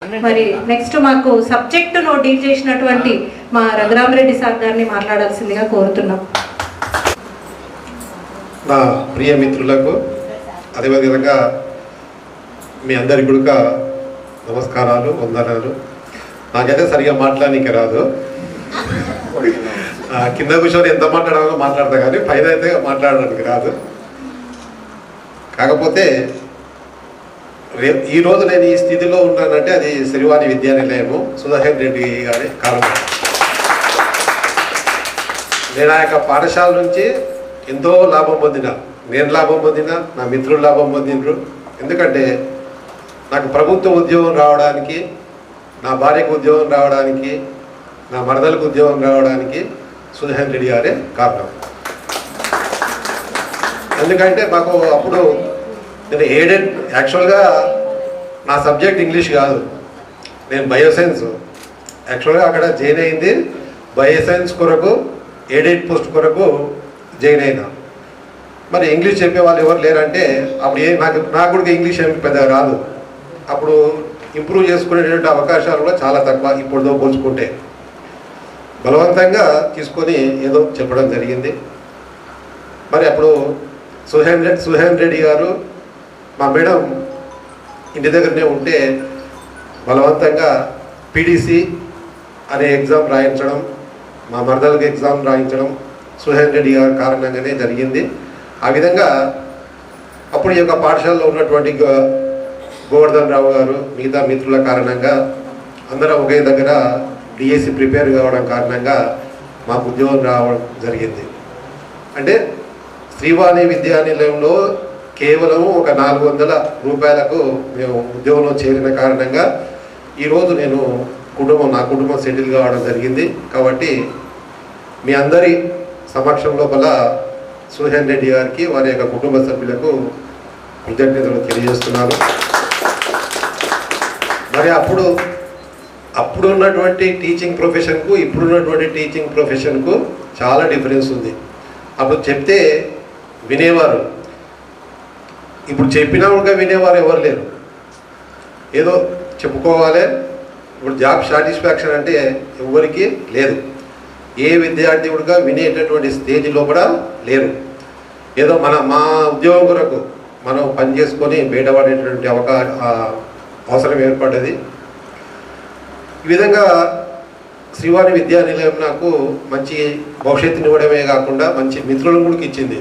మరి నెక్స్ట్ మాకు సబ్జెక్టును డీల్ చేసినటువంటి మా రఘురామరెడ్డి సార్ గారిని మాట్లాడాల్సిందిగా కోరుతున్నాం. నా ప్రియ మిత్రులకు అదేవిధంగా మీ అందరికి కూడా నమస్కారాలు, వందనాలు. నాకైతే సరిగా మాట్లాడడానికి రాదు. కింద కూర్చొని ఎంత మాట్లాడాలో మాట్లాడతా కానీ పైన అయితే మాట్లాడడానికి రాదు. కాకపోతే ఈరోజు నేను ఈ స్థితిలో ఉన్నానంటే అది శ్రీవాణి విద్యానిలయము సుధాకర్ రెడ్డి గారి కారణం. నేను ఆ యొక్క పాఠశాల నుంచి ఎంతో లాభం పొందిన, నేను లాభం పొందిన, నా మిత్రులు లాభం పొందినరు. ఎందుకంటే నాకు ప్రభుత్వ ఉద్యోగం రావడానికి, నా భార్యకు ఉద్యోగం రావడానికి, నా మరదలకు ఉద్యోగం రావడానికి సుధాకర్ రెడ్డి గారే కారణం. ఎందుకంటే మాకు అప్పుడు నేను ఎయిడెడ్, యాక్చువల్గా నా సబ్జెక్ట్ ఇంగ్లీష్ కాదు, నేను బయోసైన్స్. యాక్చువల్గా అక్కడ జాయిన్ అయింది బయోసైన్స్ కొరకు, ఎయిడెడ్ పోస్ట్ కొరకు జాయిన్ అయినా. మరి ఇంగ్లీష్ చెప్పే వాళ్ళు ఎవరు లేరంటే అప్పుడు నాకు కూడా ఇంగ్లీష్ ఏమి పెద్దగా రాదు. అప్పుడు ఇంప్రూవ్ చేసుకునేటువంటి అవకాశాలు కూడా చాలా తక్కువ ఇప్పుడుతో పోల్చుకుంటే. బలవంతంగా తీసుకొని ఏదో చెప్పడం జరిగింది. మరి అప్పుడు సుహేన్ రెడ్డి గారు మా మేడం ఇంటి దగ్గరనే ఉంటే బలవంతంగా పీడీసీ అనే ఎగ్జామ్ రాయించడం, మా మరదలకు ఎగ్జామ్ రాయించడం సుహేన్ రెడ్డి గారి కారణంగానే జరిగింది. ఆ విధంగా అప్పుడు ఈ యొక్క పాఠశాలలో ఉన్నటువంటి గోవర్ధన్ రావు గారు, మిగతా మిత్రుల కారణంగా అందరం ఒకే దగ్గర డిఎస్సి ప్రిపేర్ కావడం కారణంగా మాకు ఉద్యోగం రావడం జరిగింది. అంటే శ్రీవాణి విద్యానిలయంలో కేవలం ఒక 400 రూపాయలకు మేము ఉద్యోగంలో చేరిన కారణంగా ఈరోజు నేను నా కుటుంబం సెటిల్ కావడం జరిగింది. కాబట్టి మీ అందరి సమక్షం లోపల సుహేన్ రెడ్డి గారికి, వారి యొక్క కుటుంబ సభ్యులకు కృతజ్ఞతలు తెలియజేస్తున్నాను. మరి అప్పుడు ఉన్నటువంటి టీచింగ్ ప్రొఫెషన్కు ఇప్పుడున్నటువంటి టీచింగ్ ప్రొఫెషన్కు చాలా డిఫరెన్స్ ఉంది. అప్పుడు చెప్తే వినేవారు, ఇప్పుడు చెప్పినా కూడా వినేవారు ఎవరు లేరు. ఏదో చెప్పుకోవాలి. ఇప్పుడు జాబ్ సాటిస్ఫాక్షన్ అంటే ఎవరికి లేదు. ఏ విద్యార్థి కూడా వినేటటువంటి స్టేజ్ లోపల లేరు. ఏదో మా ఉద్యోగం కొరకు మనం పని చేసుకొని బయటపడేటువంటి అవసరం ఏర్పడ్డది. ఈ విధంగా శ్రీవాణి విద్యానిలయం నాకు మంచి భవిష్యత్తుని ఇవ్వడమే కాకుండా మంచి మిత్రులను కూడా ఇచ్చింది.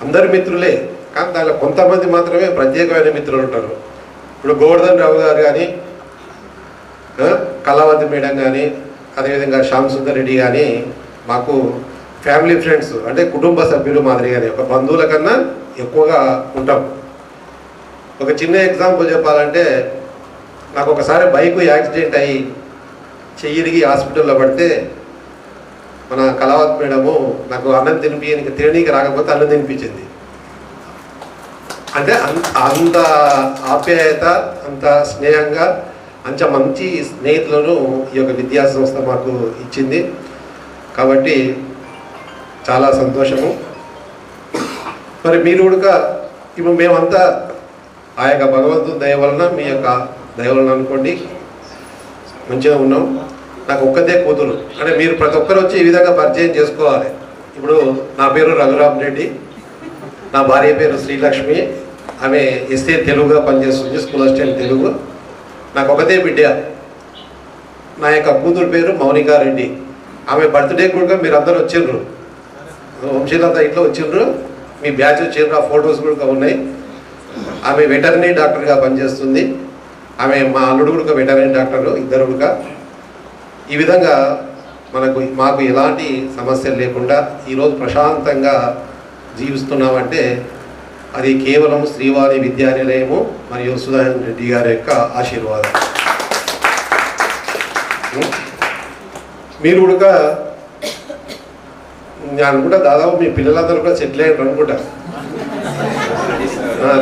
అందరు మిత్రులే, కానీ దానిలో కొంతమంది మాత్రమే ప్రత్యేకమైన మిత్రులు ఉంటారు. ఇప్పుడు గోవర్ధన్ రావు గారు కానీ, కళావతి మేడం కానీ, అదేవిధంగా శ్యామ్ సుందర్ రెడ్డి కానీ మాకు ఫ్యామిలీ ఫ్రెండ్స్, అంటే కుటుంబ సభ్యులు మాదిరిగానే, ఒక బంధువుల కన్నా ఎక్కువగా ఉంటాం. ఒక చిన్న ఎగ్జాంపుల్ చెప్పాలంటే, నాకు ఒకసారి బైక్ యాక్సిడెంట్ అయ్యి చెయ్యిరిగి హాస్పిటల్లో పడితే మన కళావతి మేడము నాకు అన్నం తిననీకి రాకపోతే అన్నం తినిపించింది. అంటే అంత ఆప్యాయత, అంత స్నేహంగా, అంత మంచి స్నేహితులను ఈ యొక్క విద్యా సంస్థ మాకు ఇచ్చింది. కాబట్టి చాలా సంతోషము. మరి మీరు కూడా ఇప్పుడు మేమంతా ఆ యొక్క భగవంతుని దయ వలన, మీ యొక్క దయ వలన అనుకోండి మంచిగా ఉన్నాం. నాకు ఒక్కదే కూతురు. అంటే మీరు ప్రతి ఒక్కరు వచ్చి ఈ విధంగా పరిచయం చేసుకోవాలి. ఇప్పుడు నా పేరు రఘురామరెడ్డి, నా భార్య పేరు శ్రీలక్ష్మి, ఆమె ఎస్ఏ తెలుగుగా పనిచేస్తుంది, స్కూల్ అసిస్టెంట్ తెలుగు. నాకు ఒకదే బిడ్డ. నా యొక్క కూతురు పేరు మౌనికారెడ్డి. ఆమె బర్త్డే కూడా మీరు అందరూ వచ్చిండ్రు, వంశీలంతా ఇంట్లో వచ్చిండ్రు, మీ బ్యాచ్ వచ్చిండ్రు, ఆ ఫొటోస్ కూడా ఉన్నాయి. ఆమె వెటర్నరీ డాక్టర్గా పనిచేస్తుంది. ఆమె మా అల్లుడు కూడా వెటర్నరీ డాక్టరు, ఇద్దరు కూడా. ఈ విధంగా మాకు ఎలాంటి సమస్యలు లేకుండా ఈరోజు ప్రశాంతంగా జీవిస్తున్నామంటే అది కేవలం శ్రీవాణి విద్యానిలయము మరియు సుధాకర్ రెడ్డి గారి యొక్క ఆశీర్వాదం. మీరు కూడా నేను అనుకుంటా దాదాపు మీ పిల్లలందరూ కూడా సెటిల్ అయ్యారు అనుకుంటా.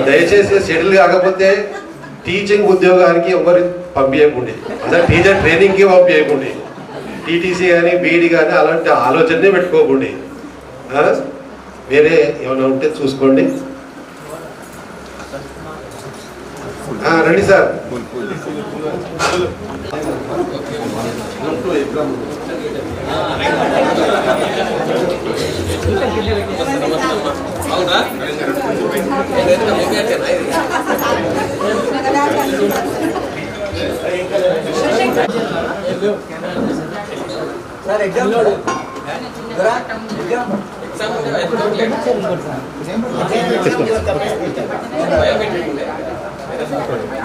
దయచేసి సెటిల్ కాకపోతే టీచింగ్ ఉద్యోగానికి ఎవరు పంపించకండి, అంటే టీచర్ ట్రైనింగ్కి పంపించకండి. టీటీసీ కానీ బీఈడి కానీ అలాంటి ఆలోచనే పెట్టుకోకండి. వేరే ఏమైనా ఉంటే చూసుకోండి. రండి సార్.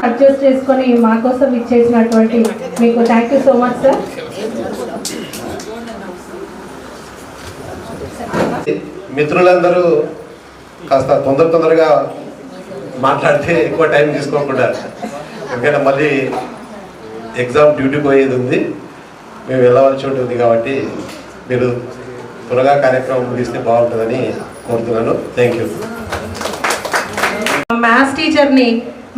అడ్జస్ట్ చేసుకొని మా కోసం ఇచ్చేసినటువంటి మీకు thank you so much sir. మిత్రులందరూ కాస్త తొందరగా మాట్లాడితే ఎక్కువ టైం తీసుకోకుండా, ఎందుకంటే మళ్ళీ ఎగ్జామ్ డ్యూటీ పోయేది ఉంది, మేము వెళ్ళవలసి ఉంటుంది కాబట్టి మీరు త్వరగా కార్యక్రమం ముగిస్తే బాగుంటుందని కోరుతున్నాను. Thank you. మ్యాథ్స్ టీచర్ని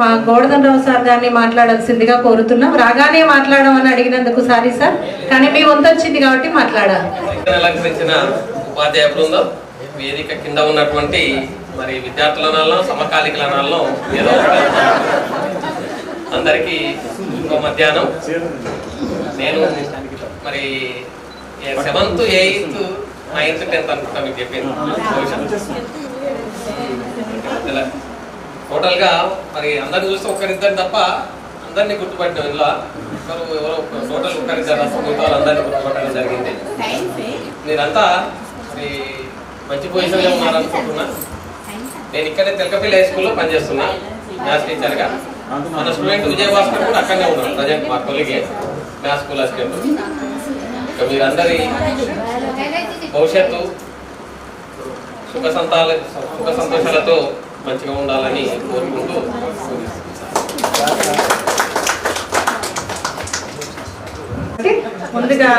మా గోవర్ధన్ రావు సార్ గారిని మాట్లాడాల్సిందిగా కోరుతున్నాం. రాగానే మాట్లాడమని అడిగినందుకు సారీ సార్, కానీ మీ వంతు వచ్చింది కాబట్టి మాట్లాడాలి. అలంకరించిన ఉపాధ్యాయ బృందం, వేదిక కింద ఉన్నటువంటి మరి విద్యార్థులనాల్లో సమకాలీకులనాల్లో ఏదో అందరికీ ఇంకో మధ్యాహ్నం. నేను మరి 7th 8th 9th 10th అనుకుంటా మీకు చెప్పింది. టోటల్గా మరి అందరిని చూస్తే ఒకరిద్దరు తప్ప అందరినీ గుర్తుపట్టిన ఇలా ఎవరో టోటల్ ఒకరిద్దరు అందరినీ గుర్తుపట్టడం జరిగింది. మీరంతా మరి మంచి పొజిషన్లో ఉన్నారనుకుంటున్నా. నేను ఇక్కడే తెలకపల్లి హై స్కూల్లో పనిచేస్తున్నా మ్యాథ్స్ టీచర్గా. మన స్టూడెంట్ విజయభాస్కర్ కూడా అక్కడనే ఉన్నాను ప్రజెంట్, మా కొలిగే మ్యాథ్స్ స్కూల్ అసిస్టెంట్. ఇక మీరందరి భవిష్యత్తు సుఖ సంతోషాలతో మంచిగా ఉండాలని కోరుకుంటూ ముందుగా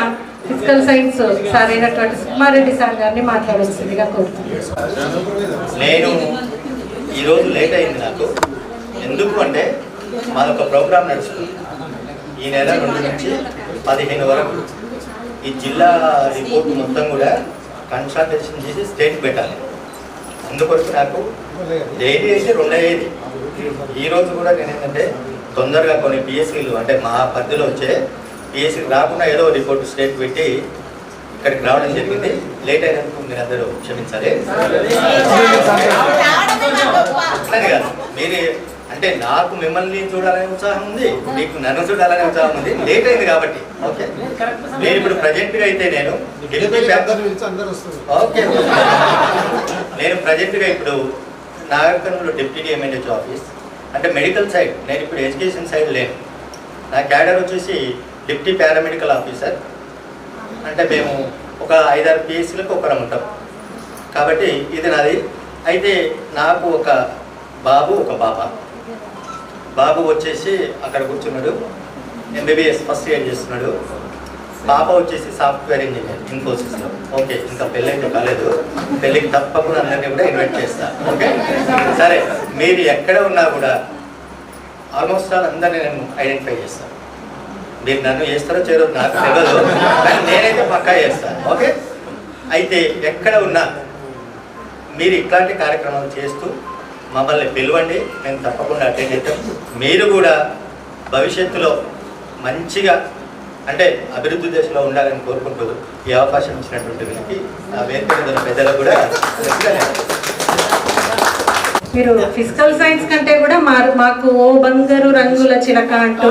ఫిజికల్ సైన్స్ సార్ అయినటువంటి సుకుమారెడ్డి సార్ గారిని మాట్లాడాల్సిందిగా కోరుతున్నాను. నేను ఈరోజు లేట్ అయింది నాకు. ఎందుకు అంటే మాదొక ప్రోగ్రామ్ నడుస్తుంది ఈ నెల 2 నుంచి 15 వరకు. ఈ జిల్లా రిపోర్ట్ మొత్తం కూడా కన్సల్టేషన్ చేసి స్టేట్ పెట్టాలి. అందుకొరకు నాకు డైలీ అయితే 2 అయ్యేది. ఈరోజు కూడా నేను ఏంటంటే తొందరగా కొన్ని పిఎస్సీలు అంటే మా పరిధిలో వచ్చే పిఎస్సీకి రాకుండా ఏదో రిపోర్ట్ స్టేట్ పెట్టి ఇక్కడికి రావడం జరిగింది. లేట్ అయినందుకు మీరు అందరూ క్షమించాలి. అట్లనే కాదు, మీరు అంటే నాకు మిమ్మల్ని చూడాలనే ఉత్సాహం ఉంది, మీకు నన్ను చూడాలనే ఉత్సాహం ఉంది. లేట్ అయింది కాబట్టి ఓకే. నేను ఇప్పుడు ప్రజెంట్గా అయితే నేను ఓకే నేను ప్రజెంట్గా ఇప్పుడు నాగర్కర్నూలు డిప్యూటీ ఎంఎన్హెచ్ ఆఫీస్ అంటే మెడికల్ సైడ్. నేను ఇప్పుడు ఎడ్యుకేషన్ సైడ్ లేను. నా క్యాడర్ వచ్చేసి డిప్యూటీ పారామెడికల్ ఆఫీసర్. అంటే మేము ఒక 5-6 పిఎస్సీలకు ఒకరం ఉంటాం కాబట్టి ఇది నాది. అయితే నాకు ఒక బాబు ఒక పాప. బాబు వచ్చేసి అక్కడ కూర్చున్నాడు, ఎంబీబీఎస్ ఫస్ట్ ఇయర్ చేస్తున్నాడు. పాప వచ్చేసి సాఫ్ట్వేర్ ఇంజనీర్ ఇన్ఫోసిస్లో. ఓకే, ఇంకా పెళ్ళైతే కాలేదు. పెళ్ళికి తప్పకుండా అందరినీ కూడా ఇన్వైట్ చేస్తా. ఓకే సరే, మీరు ఎక్కడ ఉన్నా కూడా ఆల్మోస్ట్ ఆల్ అందరినీ నేను ఐడెంటిఫై చేస్తాను. మీరు నన్ను చేస్తారో చేయరో నాకు తెలియదు, కానీ నేనైతే పక్కా చేస్తాను. ఓకే, అయితే ఎక్కడ ఉన్నా మీరు ఇట్లాంటి కార్యక్రమాలు చేస్తూ మమ్మల్ని పిలవండి, మేము తప్పకుండా అటెండ్ అవుతాం. మీరు కూడా భవిష్యత్తులో మంచిగా అంటే అభివృద్ధి దశలో ఉండాలని కోరుకుంటూ ఈ అవకాశం ఇచ్చినటువంటి వీరికి ఆ వేదిక మీద పెద్దలకు కూడా మీరు ఫిజికల్ సైన్స్ కంటే కూడా మాకు ఓ బంగారు రంగుల చిలక అంటూ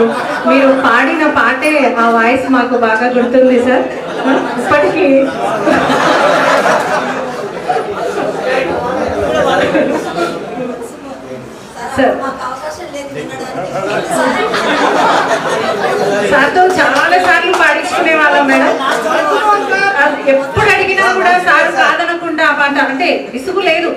మీరు పాడిన పాటే ఆ వాయిస్ మాకు బాగా గుర్తుంది సార్. ఇప్పటికీ సార్ సార్తో చాలా సార్లు పాడించుకునే వాళ్ళం మేడం. ఎప్పుడు అడిగినా కూడా సార్ కాదనకుండా ఆ పాట అంటే విసుగు లేదు,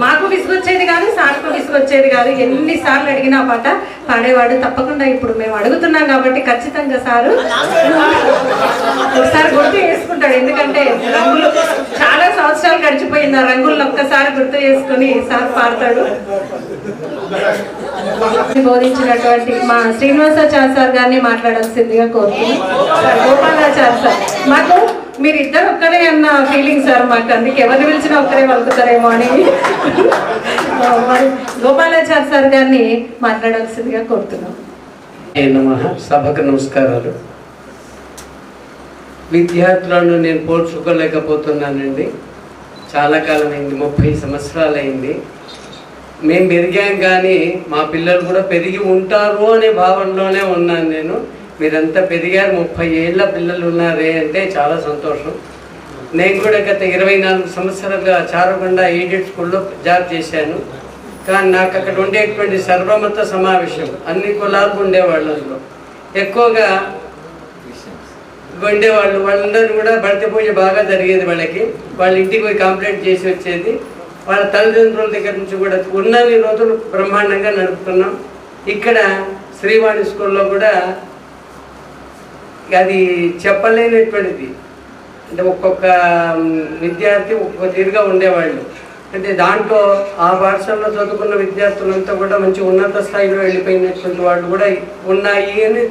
మాకు విసుగు వచ్చేది కాదు, సార్కు విసుగు వచ్చేది కాదు. ఎన్నిసార్లు అడిగినా పాట పాడేవాడు. తప్పకుండా ఇప్పుడు మేము అడుగుతున్నాం కాబట్టి ఖచ్చితంగా సారు ఒకసారి గుర్తు చేసుకుంటాడు. ఎందుకంటే రంగులు చాలా సంవత్సరాలు గడిచిపోయింది, ఆ రంగులను ఒక్కసారి గుర్తు చేసుకుని సార్ పాడతాడు. బోధించినటువంటి మా శ్రీనివాసాచార్య సార్ గారిని మాట్లాడాల్సిందిగా కోరుతున్నాం. సార్ గోపాలాచార్య సార్, మాకు మీరిద్దరు ఒక్కరే అన్న ఫీలింగ్ సార్ మాకు, అందుకే ఎవరిని పిలిచినా ఒక్కరే పలుకుతారేమో అని. మరి గోపాలాచారి సార్ గారిని మాట్లాడాల్సిందిగా కోరుతున్నాం. నమః. సభకు నమస్కారాలు. విద్యార్థులను నేను పోల్చుకోలేకపోతున్నానండి. చాలా కాలం అయింది, 30 సంవత్సరాలు అయింది. మేము పెరిగాం కానీ మా పిల్లలు కూడా పెరిగి ఉంటారు అనే భావనలోనే ఉన్నాను నేను. మీరంతా పెరిగారు, 30 ఏళ్ళ పిల్లలు ఉన్నారే అంటే చాలా సంతోషం. నేను కూడా గత 24 సంవత్సరాలుగా చారకొండ ఎయిడెడ్ స్కూల్లో జాబ్ చేశాను. కానీ నాకు అక్కడ ఉండేటువంటి సర్వమత సమావేశం, అన్ని కులాలు ఉండేవాళ్ళు, అందులో ఎక్కువగా ఉండేవాళ్ళు. వాళ్ళందరూ కూడా భర్త పూజ బాగా జరిగేది వాళ్ళకి. వాళ్ళ ఇంటికి పోయి కంప్లైంట్ చేసి వచ్చేది. వాళ్ళ తల్లిదండ్రుల దగ్గర నుంచి కూడా ఉన్నన్ని రోజులు బ్రహ్మాండంగా నడుపుతున్నాం. ఇక్కడ శ్రీవాణి స్కూల్లో కూడా అది చెప్పలేనటువంటిది. అంటే ఒక్కొక్క విద్యార్థి ఒక్కొక్క తీరుగా ఉండేవాళ్ళు. అంటే దాంట్లో ఆ పాఠశాలలో చదువుకున్న విద్యార్థులంతా కూడా మంచి ఉన్నత స్థాయిలో వెళ్ళిపోయినటువంటి వాళ్ళు కూడా ఉన్నాయి అని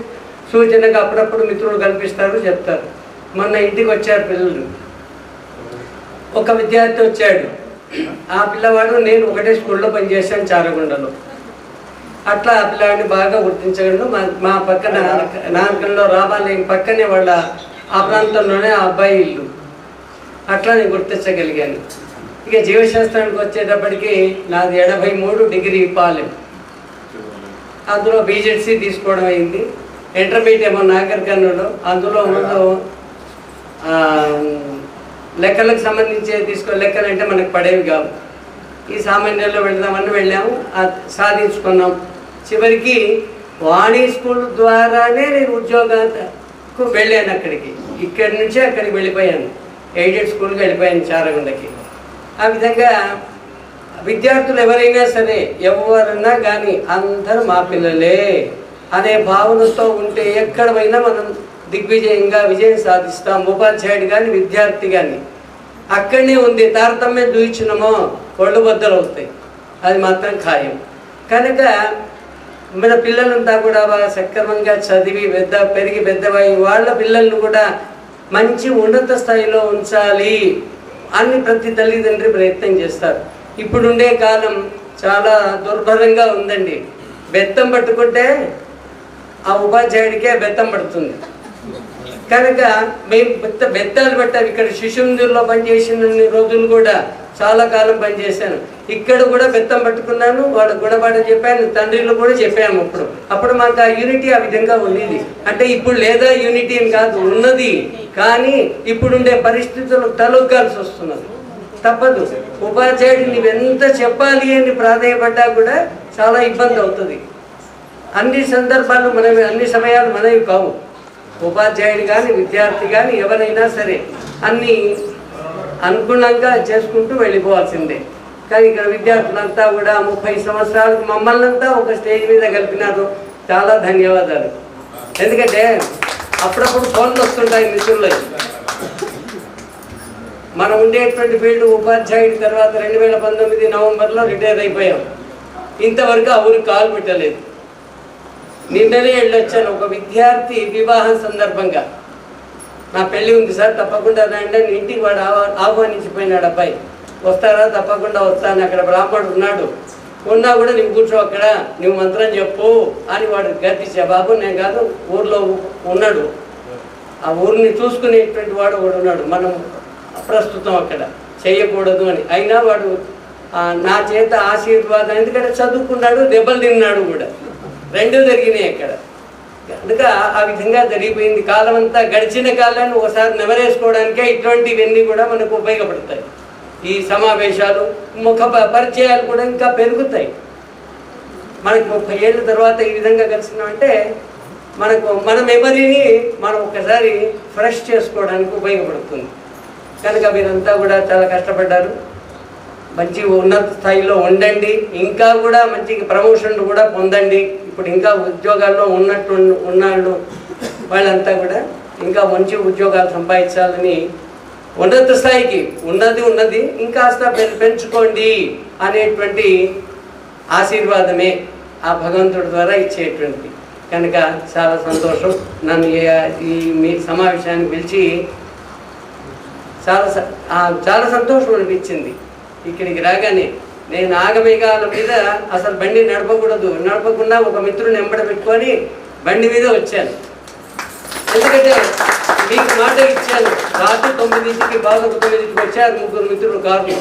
సూచనగా అప్పుడప్పుడు మిత్రులు కల్పిస్తారు, చెప్తారు. మొన్న ఇంటికి వచ్చారు పిల్లలు. ఒక విద్యార్థి వచ్చాడు. ఆ పిల్లవాడు నేను ఒకటే స్కూల్లో పనిచేశాను చారగొండలో. అట్లా ఆ పిల్లవాడిని బాగా గుర్తించగలను. మా పక్కన నానకంలో రామాలయం పక్కనే వాళ్ళ ఆ ప్రాంతంలోనే ఆ అబ్బాయి ఇల్లు. అట్లా నేను గుర్తించగలిగాను. ఇక జీవశాస్త్రానికి వచ్చేటప్పటికి నాది 83 డిగ్రీ పాలెం. అందులో బీజెడ్సీ తీసుకోవడం అయింది. ఇంటర్మీడియట్ ఏమో నాగర్ కర్నూలు. అందులో ముందు లెక్కలకు సంబంధించి లెక్కలు అంటే మనకు పడేవి కావు. ఈ సామాన్యంలో వెళ్దామని వెళ్ళాము, సాధించుకున్నాం. చివరికి వాణి స్కూల్ ద్వారానే నేను ఉద్యోగానికి వెళ్ళాను. అక్కడికి ఇక్కడి నుంచే అక్కడికి వెళ్ళిపోయాను. ఎయిడెడ్ స్కూల్కి వెళ్ళిపోయాను చారగొండకి. ఆ విధంగా విద్యార్థులు ఎవరైనా సరే ఎవరన్నా కానీ అందరూ మా పిల్లలే అనే భావనతో ఉంటే ఎక్కడ పోయినా మనం దిగ్విజయంగా విజయం సాధిస్తాం. ఉపాధ్యాయుడు కానీ విద్యార్థి కానీ అక్కడనే ఉంది. తారతమ్యం చూయించినమో ఒళ్ళు బద్దలు అవుతాయి, అది మాత్రం ఖాయం. కనుక మన పిల్లలంతా కూడా బాగా సక్రమంగా చదివి పెరిగి పెద్దవై వాళ్ళ పిల్లలను కూడా మంచి ఉన్నత స్థాయిలో ఉంచాలి అని ప్రతి తల్లిదండ్రి ప్రయత్నం చేస్తారు. ఇప్పుడుండే కాలం చాలా దుర్భరంగా ఉందండి. బెత్తం పట్టుకుంటే ఆ ఉపాధ్యాయుడికే బెత్తం పడుతుంది. కనుక మేము బెత్తాలు పెట్టాలి. ఇక్కడ శిశుమందిర్లో పనిచేసిన రోజులు కూడా చాలా కాలం పనిచేశాను. ఇక్కడ కూడా బెత్తం పట్టుకున్నాను, వాళ్ళ గుణపాఠం చెప్పాను, తండ్రిలో కూడా చెప్పాము. అప్పుడు మాకు ఆ యూనిటీ ఆ విధంగా ఉండేది. అంటే ఇప్పుడు లేదా యూనిటీ అని కాదు, ఉన్నది. కానీ ఇప్పుడుండే పరిస్థితులు తలొగ్గాల్సి వస్తున్నది, తప్పదు. ఉపాధ్యాయుడు నువ్వెంత చెప్పాలి అని ప్రాధాన్యపడ్డా కూడా చాలా ఇబ్బంది అవుతుంది. అన్ని సందర్భాలు మనవి, అన్ని సమయాలు మనవి కావు. ఉపాధ్యాయుడు కానీ విద్యార్థి కానీ ఎవరైనా సరే అన్నీ అనుగుణంగా చేసుకుంటూ వెళ్ళిపోవాల్సిందే. కానీ ఇక్కడ విద్యార్థులంతా కూడా 30 సంవత్సరాలకు మమ్మల్ని అంతా ఒక స్టేజ్ మీద కలిపినారు. చాలా ధన్యవాదాలు. ఎందుకంటే అప్పుడప్పుడు ఫోన్లు వస్తుంటాయి మిత్రులు. మనం ఉండేటువంటి ఫీల్డ్ ఉపాధ్యాయుడి తర్వాత 2019 నవంబర్లో రిటైర్ అయిపోయాం. ఇంతవరకు ఆ ఊరికి కాలు పెట్టలేదు. నిన్ననే వెళ్ళొచ్చాను. ఒక విద్యార్థి వివాహం సందర్భంగా నా పెళ్ళి ఉంది సార్, తప్పకుండా రండి అని ఇంటికి వాడు ఆహ్వానించిపోయినాడు. అబ్బాయి వస్తారా? తప్పకుండా వస్తాను. అక్కడ బ్రాహ్మణుడు ఉన్నాడు, ఉన్నా కూడా నువ్వు కూర్చో అక్కడ, నువ్వు మంత్రం చెప్పు అని వాడు గర్తించా. బాబు నేను కాదు, ఊర్లో ఉన్నాడు, ఆ ఊరిని చూసుకునేటువంటి వాడు ఒకడు ఉన్నాడు, మనం ప్రస్తుతం అక్కడ చేయకూడదు అని. అయినా వాడు నా చేత ఆశీర్వాదం, ఎందుకంటే చదువుకున్నాడు, దెబ్బలు తిన్నాడు కూడా, రెండూ జరిగినాయి అక్కడ. కనుక ఆ విధంగా జరిగిపోయింది. కాలం అంతా గడిచిన కాలాన్ని ఒకసారి నెమరేసుకోవడానికే ఇటువంటివన్నీ కూడా మనకు ఉపయోగపడతాయి. ఈ సమావేశాలు, ముఖ పరిచయాలు కూడా ఇంకా పెరుగుతాయి. మనకి 30 ఏళ్ళ తర్వాత ఈ విధంగా కలిసినామంటే మనకు మన మెమరీని మనం ఒకసారి ఫ్రెష్ చేసుకోవడానికి ఉపయోగపడుతుంది. కనుక మీరంతా కూడా చాలా కష్టపడ్డారు. మంచి ఉన్నత స్థాయిలో ఉండండి. ఇంకా కూడా మంచి ప్రమోషన్లు కూడా పొందండి. ఇప్పుడు ఇంకా ఉద్యోగాల్లో ఉన్నాళ్ళు వాళ్ళంతా కూడా ఇంకా మంచి ఉద్యోగాలు సంపాదించాలని, ఉన్నత స్థాయికి ఉన్నది ఇంకాస్త పెంచుకోండి అనేటువంటి ఆశీర్వాదమే ఆ భగవంతుడి ద్వారా ఇచ్చేటువంటిది. కనుక చాలా సంతోషం. నన్ను ఈ మీ సమావేశానికి పిలిచి చాలా సంతోషం అనిపించింది. ఇక్కడికి రాగానే నేను ఆగమేఘాల మీద అసలు బండి నడపకుండా ఒక మిత్రుని వెంబడ పెట్టుకొని బండి మీద వచ్చాను. ఎందుకంటే మీకు మాట ఇచ్చాను, రాత్రి 9కి బాగా 9కి వచ్చారు 3 మిత్రులు కారులో,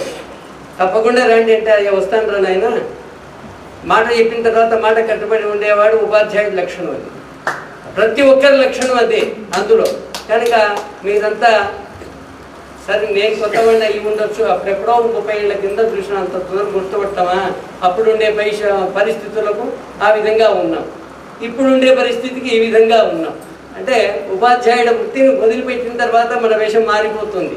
తప్పకుండా రండి అంటే అయ్యా వస్తాను రా నాయన. మాట చెప్పిన తర్వాత మాట కట్టుబడి ఉండేవాడు ఉపాధ్యాయుడి లక్షణం. అది ప్రతి ఒక్కరి లక్షణం అదే అందులో. కనుక మీరంతా సరే నేను కొత్తవాడిని అయ్యి ఉండొచ్చు, అప్పుడెప్పుడో 30 ఏళ్ళ కింద చూసిన అంత దూరం గుర్తుపడతామా? అప్పుడుండే పరిస్థితులకు ఆ విధంగా ఉన్నాం, ఇప్పుడుండే పరిస్థితికి ఈ విధంగా ఉన్నాం. అంటే ఉపాధ్యాయుల వృత్తిని వదిలిపెట్టిన తర్వాత మన వేషం మారిపోతుంది,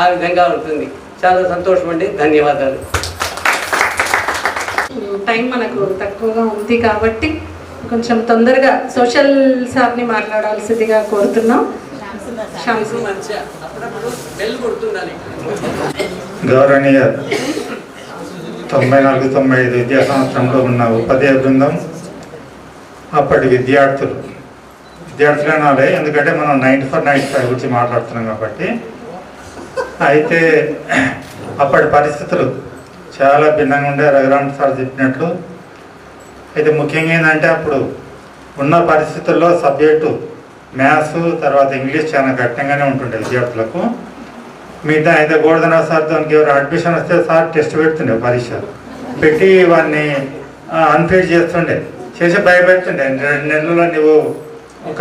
ఆ విధంగా ఉంటుంది. చాలా సంతోషం అండి, ధన్యవాదాలు. టైం మనకు తక్కువగా ఉంది కాబట్టి కొంచెం తొందరగా సోషల్ సార్ని మాట్లాడాల్సిందిగా కోరుతున్నాం. గౌరవనీయ 94-95 విద్యా సంవత్సరంలో ఉన్న ఉపాధ్యాయ బృందం, అప్పటి విద్యార్థులే నాలే, ఎందుకంటే మనం 94-95 గురించి మాట్లాడుతున్నాం కాబట్టి. అయితే అప్పటి పరిస్థితులు చాలా భిన్నంగా ఉండే, రఘురామ్ సార్ చెప్పినట్లు. అయితే ముఖ్యంగా ఏంటంటే అప్పుడు ఉన్న పరిస్థితుల్లో సబ్జెక్టు మ్యాథ్స్ తర్వాత ఇంగ్లీష్ చాలా కఠినంగానే ఉంటుండే విద్యార్థులకు. మిగతా అయితే గోవర్ధనరావు సార్ దానికి ఎవరు అడ్మిషన్ వస్తే సార్ టెస్ట్ పెడుతుండే, పరీక్ష పెట్టి వాడిని అన్ఫీడ్ చేసి భయపెడుతుండే. 2 నెలల్లో నువ్వు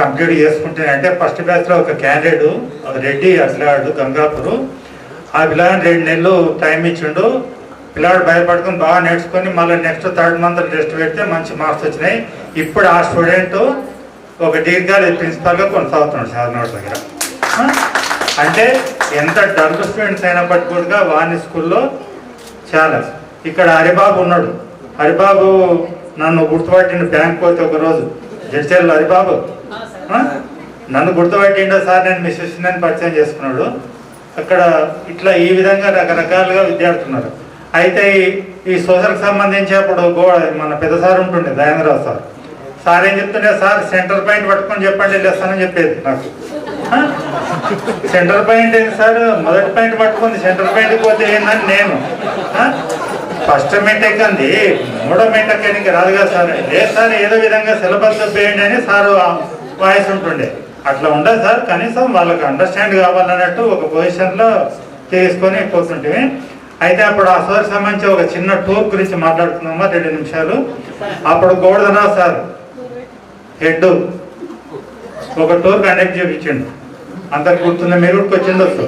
కంప్లీట్ చేసుకుంటే అంటే ఫస్ట్ బ్యాచ్లో ఒక క్యాండిడేట్ రెడ్డి అట్లాడు గంగాపూర్, ఆ పిల్లగాని 2 నెలలు టైం ఇచ్చిండు. పిల్లాడు భయపడుకుని బాగా నేర్చుకొని మళ్ళీ నెక్స్ట్ 3rd మంత్ టెస్ట్ పెడితే మంచి మార్క్స్ వచ్చినాయి. ఇప్పుడు ఆ స్టూడెంట్ ఒక డిగ్రీ కాలేజ్ ప్రిన్సిపాల్గా కొనసాగుతున్నాడు సాధనోడ్ దగ్గర. అంటే ఎంత డల్ స్టూడెంట్స్ అయినప్పటికీ కూడా వాని స్కూల్లో చాలా. ఇక్కడ హరిబాబు ఉన్నాడు, హరిబాబు నన్ను గుర్తుపట్టిండు. బ్యాంక్ పోతే ఒకరోజు జడ్చర్ల హరిబాబు నన్ను గుర్తుపట్టిండో సార్ నేను మిస్ చేసిందని పరిచయం చేసుకున్నాడు. అక్కడ ఇట్లా ఈ విధంగా రకరకాలుగా విద్యార్థులు ఉన్నారు. అయితే ఈ సోషల్కి సంబంధించి అప్పుడు మన పెద్ద సార్ ఉంటుండే దయాంద్రరావు సార్ ఏం చెప్తుండే, సార్ సెంటర్ పాయింట్ పట్టుకొని చెప్పండి వెళ్ళేస్తానని చెప్పేది నాకు. సెంటర్ పాయింట్ ఏంటి సార్, మొదటి పాయింట్ పట్టుకుంది, సెంటర్ పాయింట్కి పోతే ఏందని నేను. ఫస్ట్ మెయింటెక్ అంది, 3వ మెయింటెక్ అని రాదు కదా సార్. లేదు సార్ ఏదో విధంగా సిలబస్ వేయండి అని సారు వాయిస్ ఉంటుండే. అట్లా ఉండదు సార్, కనీసం వాళ్ళకి అండర్స్టాండ్ కావాలన్నట్టు ఒక పొజిషన్లో తీసుకొని పోతుంటే. అయితే అప్పుడు ఆ సార్కి సంబంధించి ఒక చిన్న టూర్ గురించి మాట్లాడుతున్నామా 2 నిమిషాలు. అప్పుడు గోవర్ధనరావు సార్ హెడ్ ఒక టూర్ కండక్ట్ చేయించిండు, అందరికి గుర్తుంది, మీరు వచ్చిండొచ్చు.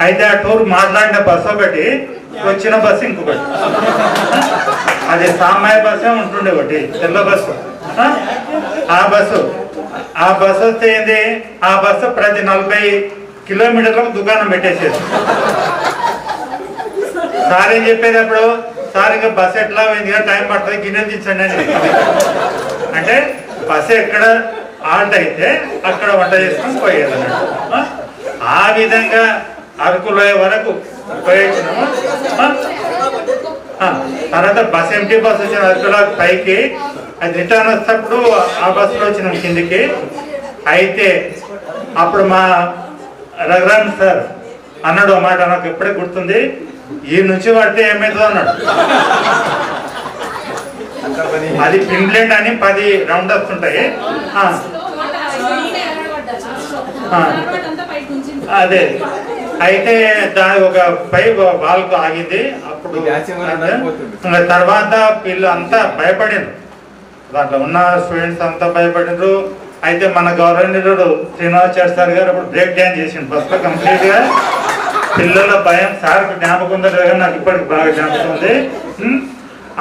అయితే ఆ టూర్ మాట్లాడిన బస్సు ఒకటి, వచ్చిన బస్సు ఇంకొకటి. అది సామాన్య బస్సే ఉంటుండే ఒకటి, తెల్ల బస్సు. ఆ బస్సు వస్తే ఏంది, ఆ బస్సు ప్రతి 40 కిలోమీటర్లకు దుకాణం పెట్టేసేది. సార్ ఏం చెప్పేది అప్పుడు, సార్ ఇంకా బస్సు ఎట్లా పోయింది కదా, టైం పడుతుంది, గిన్నెలు తెచ్చండి అని. అంటే బస్సు ఎక్కడ ఆల్ట్ అయితే అక్కడ వంట చేసుకొని పోయేది అన్నట్టు. ఆ విధంగా అరకులో వరకు పోయేసినాము. తర్వాత బస్ ఎంటీ బస్ వచ్చిన అరకుల పైకి, అది రిటర్న్ వస్తేప్పుడు ఆ బస్సులో వచ్చినాం కిందికి. అయితే అప్పుడు మా రఘురామ్ సార్ అన్నాడు ఆ మాట, నాకు ఎప్పుడే గుర్తుంది, ఈ నుంచి పడితే ఏమవుతుందో అన్నాడు. అది ఫిన్లాండ్ అని 10 రౌండ్ వస్తుంటాయి. అదే అయితే దాని ఒక పై వాళ్ళకు ఆగింది. అప్పుడు తర్వాత వీళ్ళు అంతా భయపడిండ్రు, దాంట్లో ఉన్న స్టూడెంట్స్ అంతా భయపడినరు. అయితే మన గౌరవనీయుడు శ్రీనివాసాచార్య సార్ గారు అప్పుడు బ్రేక్ డ్యాన్స్ చేసిండు బస్సులో కంప్లీట్గా. పిల్లల భయం సార్కు జ్ఞాపకం ఉందో లేదో నాకు ఇప్పటికి బాగా జ్ఞాపకం ఉంది.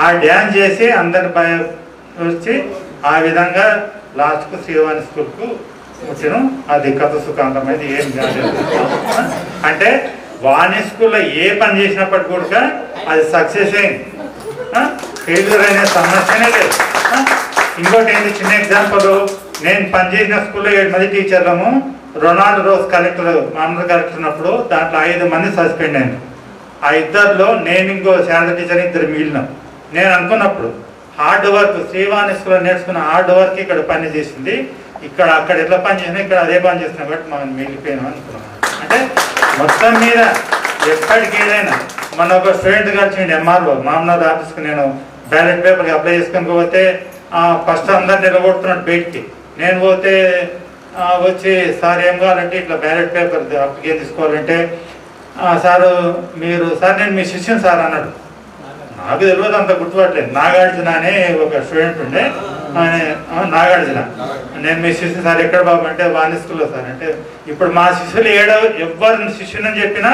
ఆ డ్యాన్స్ చేసి అందరి భయం వచ్చి ఆ విధంగా లాస్ట్కు శ్రీవాణి స్కూల్కు వచ్చిన. అది కథ సుఖాంతమైంది, ఏం కాదు. అంటే వాణి స్కూల్లో ఏ పని చేసినప్పటికీ కూడా అది సక్సెస్ అయింది, ఫెయిల్యూర్ అనే సమస్యనే లేదు. ఇంకోటి ఏంటి, చిన్న ఎగ్జాంపుల్, నేను పనిచేసిన స్కూల్లో 7 మంది టీచర్లము. రొనాల్డ్ రోజ్ కలెక్టర్ మామూలు కలెక్టర్ ఉన్నప్పుడు దాంట్లో 5 మంది సస్పెండ్ అయింది. ఆ 2లో నేను ఇంకో శారద టీచర్ 2 మిగిలినాం. నేను అనుకున్నప్పుడు హార్డ్ వర్క్, శ్రీవాణి స్కూల్లో నేర్చుకున్న హార్డ్ వర్క్ ఇక్కడ పని చేసింది, ఇక్కడ అక్కడ ఎట్లా పని చేసినా ఇక్కడ అదే పని చేస్తున్నాం కాబట్టి మనం మిగిలిపోయినాం అనుకున్నాం. అంటే మొత్తం మీద ఎప్పటికి ఏదైనా మన ఒక స్టూడెంట్ కలిసిండి ఎంఆర్ఓ మామూలు ఆఫీస్కి నేను బ్యాలెట్ పేపర్కి అప్లై చేసుకొని పోతే ఫస్ట్ అందరు నిలబడుతున్నాడు బయటికి. నేను పోతే వచ్చి సార్ ఏం కావాలంటే ఇట్లా బ్యాలెట్ పేపర్ అప్లికేషన్ తీసుకోవాలంటే సారు మీరు సార్ నేను మీ శిష్యుని సార్ అన్నాడు. నాకు తెలియదు, అంత గుర్తుపట్టలేదు. నాగార్జున అనే ఒక స్టూడెంట్ ఉండే, నాగార్జున నేను మీ శిష్యుని సార్ ఎక్కడ బాబు అంటే వాణి స్కూల్లో సార్ అంటే ఇప్పుడు మా శిష్యులు ఎవరు శిష్యుని చెప్పినా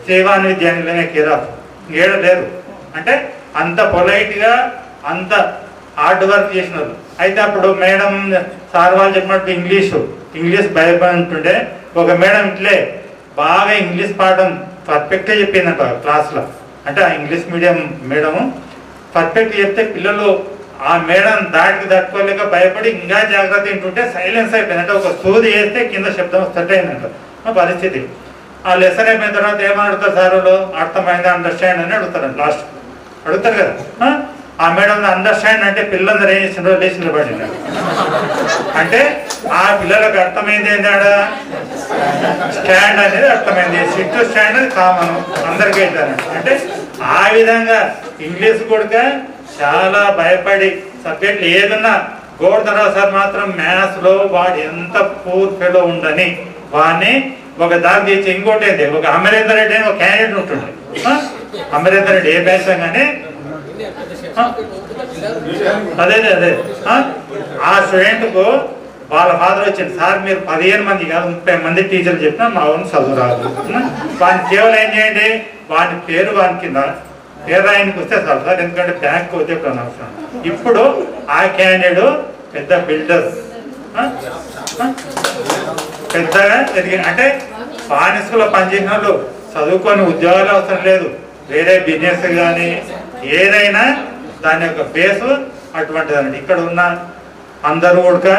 సేవాని విద్యాలయనే కేరాఫ్ లేరు. అంటే అంత పొలైట్గా అంత హార్డ్ వర్క్ చేసినారు. అయితే అప్పుడు మేడం సార్ వాళ్ళు చెప్పినట్టు ఇంగ్లీష్ భయపడుతుంటే ఒక మేడం ఇట్లే బాగా ఇంగ్లీష్ పాఠం పర్ఫెక్ట్గా చెప్పిందంట క్లాస్లో. అంటే ఆ ఇంగ్లీష్ మీడియం మేడము పర్ఫెక్ట్ చెప్తే పిల్లలు ఆ మేడం దాటికి తట్టుకోలేక భయపడి ఇంకా జాగ్రత్త వింటుంటే సైలెన్స్ అయిపోయింది. అంటే ఒక సూది వేస్తే కింద శబ్దం స్టార్ట్ అయిందంట పరిస్థితి. ఆ లెసన్ అయిపోయిన తర్వాత ఏమని అడుగుతారు సార్ వాళ్ళు, అర్థమైందా అండర్స్టాండ్ అని అడుగుతారు. లాస్ట్ అడుగుతారు కదా. ఆ మేడం అండర్స్టాండ్ అంటే పిల్లలందరూ ఏం చేసిన లేచి నిలబడినాడు. అంటే ఆ పిల్లలకు అర్థమైంది ఏంటాడా, స్టాండ్ అనేది అర్థమైంది. సిట్ స్టాండ్ అనేది కామన్ అందరికీ అవుతారండి. అంటే ఆ విధంగా ఇంగ్లీష్ కూడా చాలా భయపడి సబ్జెక్టులు ఏదన్నా గోవర్ధనరావు సార్ మాత్రం మ్యాథ్స్లో వాడు ఎంత పూర్ ఫెలో ఉండని వాడిని ఒక దారి తెచ్చి ఇంకోటి అయితే ఒక అమరేందర్ రెడ్డి అని ఒక క్యాండిడేట్ ఉంటుండే. అమరేందర్ రెడ్డి ఏ బ్యాచ్ కానీ అదే ఆ స్టూడెంట్కు వాళ్ళ ఫాదర్ వచ్చింది, సార్ మీరు 15 మంది కాదు 30 మంది టీచర్లు చెప్పినా మా ఊరిని చదువు రాదు. వాడిని కేవలం ఏం చేయండి, వాని పేరు వాని కింద పేరు రాయనికి వస్తే చాలు సార్, ఎందుకంటే బ్యాంక్ పోతే ఇప్పుడు అవసరం. ఇప్పుడు ఆ క్యాండిడేట్ పెద్ద బిల్డర్ పెద్దగా ఎదిగిన అంటే వాని స్కూల్లో పనిచేసిన వాళ్ళు చదువుకొని ఉద్యోగాలు అవసరం లేదు, వేరే బిజినెస్ కానీ ఏదైనా దాని యొక్క బేసు అటువంటిదండి. ఇక్కడ ఉన్న అందరూ కూడా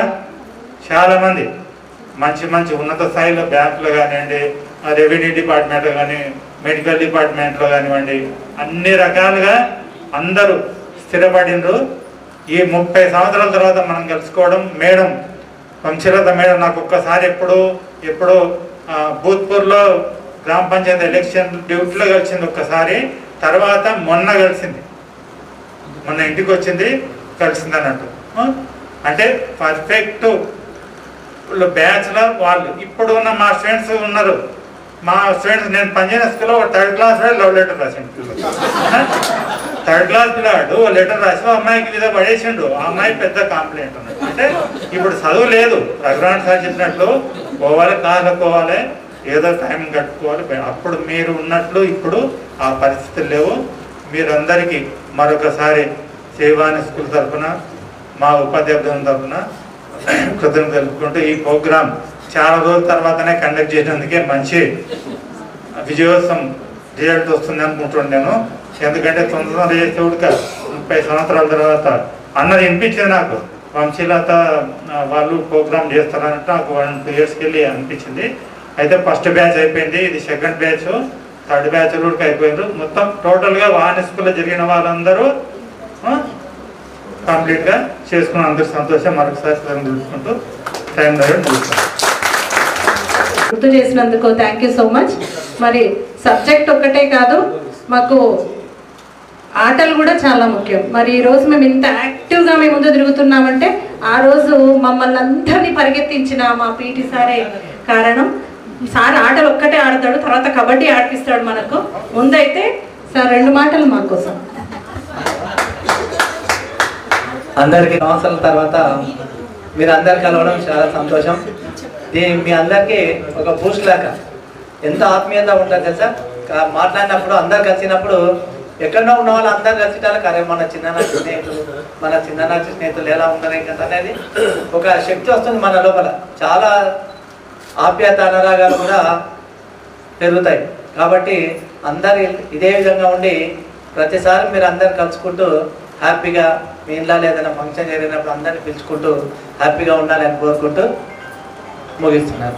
చాలామంది మంచి ఉన్నత స్థాయిలో బ్యాంకులో కానివ్వండి, రెవెన్యూ డిపార్ట్మెంట్లో కానీ, మెడికల్ డిపార్ట్మెంట్లో కానివ్వండి, అన్ని రకాలుగా అందరూ స్థిరపడినరు. ఈ 30 సంవత్సరాల తర్వాత మనం కలుసుకోవడం. మేడం వంశీలత మేడం నాకు ఒక్కసారి ఎప్పుడో భూత్పూర్లో గ్రామ పంచాయతీ ఎలక్షన్ డ్యూటీలో కలిసింది ఒక్కసారి, తర్వాత మొన్న కలిసింది, మొన్న ఇంటికి వచ్చింది కలిసింది అన్నట్టు. అంటే పర్ఫెక్ట్ బ్యాచ్లో వాళ్ళు ఇప్పుడు ఉన్న మా స్టూడెంట్స్ ఉన్నారు. మా స్టూడెంట్స్ నేను పనిచేసిన స్కూల్లో 3rd క్లాస్ లవ్ లెటర్ రాసిండు. 3rd క్లాస్ పిల్లాడు లెటర్ రాసి అమ్మాయికి మీద పడేసిండు. ఆ అమ్మాయి పెద్ద కంప్లైంట్ ఉన్నది. అంటే ఇప్పుడు చదువు లేదు, రఘురాణ్ సార్ చెప్పినట్లు పోవాలి, కార్లో పోవాలి, ఏదో టైం కట్టుకోవాలి. అప్పుడు మీరు ఉన్నట్లు ఇప్పుడు ఆ పరిస్థితులు లేవు. మీరందరికీ మరొకసారి సేవాని స్కూల్ తరఫున మా ఉపాధ్యాయ బృందం తరఫున కృతజ్ఞతలు తెలుపుకుంటూ ఈ ప్రోగ్రాం చాలా రోజుల తర్వాతనే కండక్ట్ చేసినందుకే మంచి విజయోత్సవం రిజల్ట్ వస్తుంది అనుకుంటున్నాను నేను. ఎందుకంటే తొందరగా చేస్తే ఉడక 30 సంవత్సరాల తర్వాత అన్నది వినిపించింది నాకు. వంశీలత వాళ్ళు ప్రోగ్రామ్ చేస్తారంటే నాకు 1-2 ఇయర్స్కి వెళ్ళి అనిపించింది. అయితే ఫస్ట్ బ్యాచ్ అయిపోయింది, ఇది సెకండ్ బ్యాచ్, థర్డ్ బ్యాచ్ కూడా అయిపోయింది. మొత్తం టోటల్గా వాణి స్కూల్లో జరిగిన వాళ్ళందరూ కంప్లీట్గా చేసుకున్న అందరూ సంతోషం. మరొకసారి తెలుసుకుంటూ టైం గుర్తు చేసినందుకు థ్యాంక్ యూ సో మచ్. మరి సబ్జెక్ట్ ఒక్కటే కాదు, మాకు ఆటలు కూడా చాలా ముఖ్యం. మరి ఈరోజు మేము ఇంత యాక్టివ్గా మేము ముందు తిరుగుతున్నామంటే ఆ రోజు మమ్మల్ని అందరినీ పరిగెత్తించిన మా పీటీ సారే కారణం. సార్ ఆటలు ఒక్కటే ఆడతాడు, తర్వాత కబడ్డీ ఆడిపిస్తాడు మనకు. ముందైతే సార్ 2 మాటలు మా కోసం. అందరికీ సంవత్సరాల తర్వాత మీరు అందరు కలవడం చాలా సంతోషం. మీ అందరికీ ఒక బూస్ట్ లాగా ఎంత ఆత్మీయత ఉంటుంది తెలుసా. మాట్లాడినప్పుడు అందరు కలిసినప్పుడు ఎక్కడో ఉన్న వాళ్ళు అందరు కలిసిటారు కరే మన చిన్ననాటి స్నేహితులు ఎలా ఉంటారు కదా అనేది ఒక శక్తి వస్తుంది మన లోపల. చాలా ఆప్యాయత అనురాగాలు కూడా పెరుగుతాయి. కాబట్టి అందరు ఇదే విధంగా ఉండి ప్రతిసారి మీరు అందరు కలుసుకుంటూ హ్యాపీగా మీ ఇంట్లో ఏదైనా ఫంక్షన్ జరిగినప్పుడు అందరిని పిలుచుకుంటూ హ్యాపీగా ఉండాలని కోరుకుంటూ ముగిస్తున్నారు.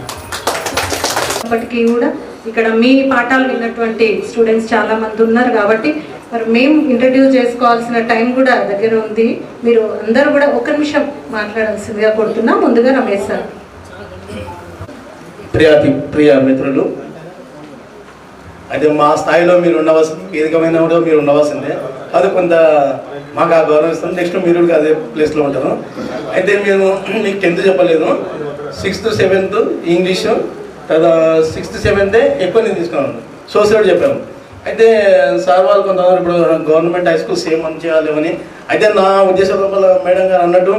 ఇప్పటికీ కూడా ఇక్కడ మీ పాఠాలు విన్నటువంటి స్టూడెంట్స్ చాలా మంది ఉన్నారు కాబట్టి మరి మేము ఇంట్రడ్యూస్ చేసుకోవాల్సిన టైం కూడా దగ్గర ఉంది. మీరు అందరూ కూడా 1 నిమిషం మాట్లాడాల్సిందిగా కోరుతున్నా. ముందుగా రమేష్ సార్. ప్రియ మిత్రులు, అయితే మా స్థాయిలో మీరు ఉండవలసింది, వేదికమైన కూడా మీరు ఉండవలసిందే. అది కొంత మాకు ఆ గౌరవం ఇస్తాం. నెక్స్ట్ మీరు కూడా అదే ప్లేస్లో ఉంటారు. అయితే మేము మీకు 10th చెప్పలేదు, 6th 7th ఇంగ్లీషు, తర్వాత 6th 7th ఎక్కువ నేను తీసుకున్నాను. సోషల్ చెప్పాము. అయితే సార్ వాళ్ళు కొంతమంది ఇప్పుడు గవర్నమెంట్ హై స్కూల్ సేమ్ అని చేయాలి. అయితే నా ఉద్దేశం లోపల మేడం గారు అన్నట్టు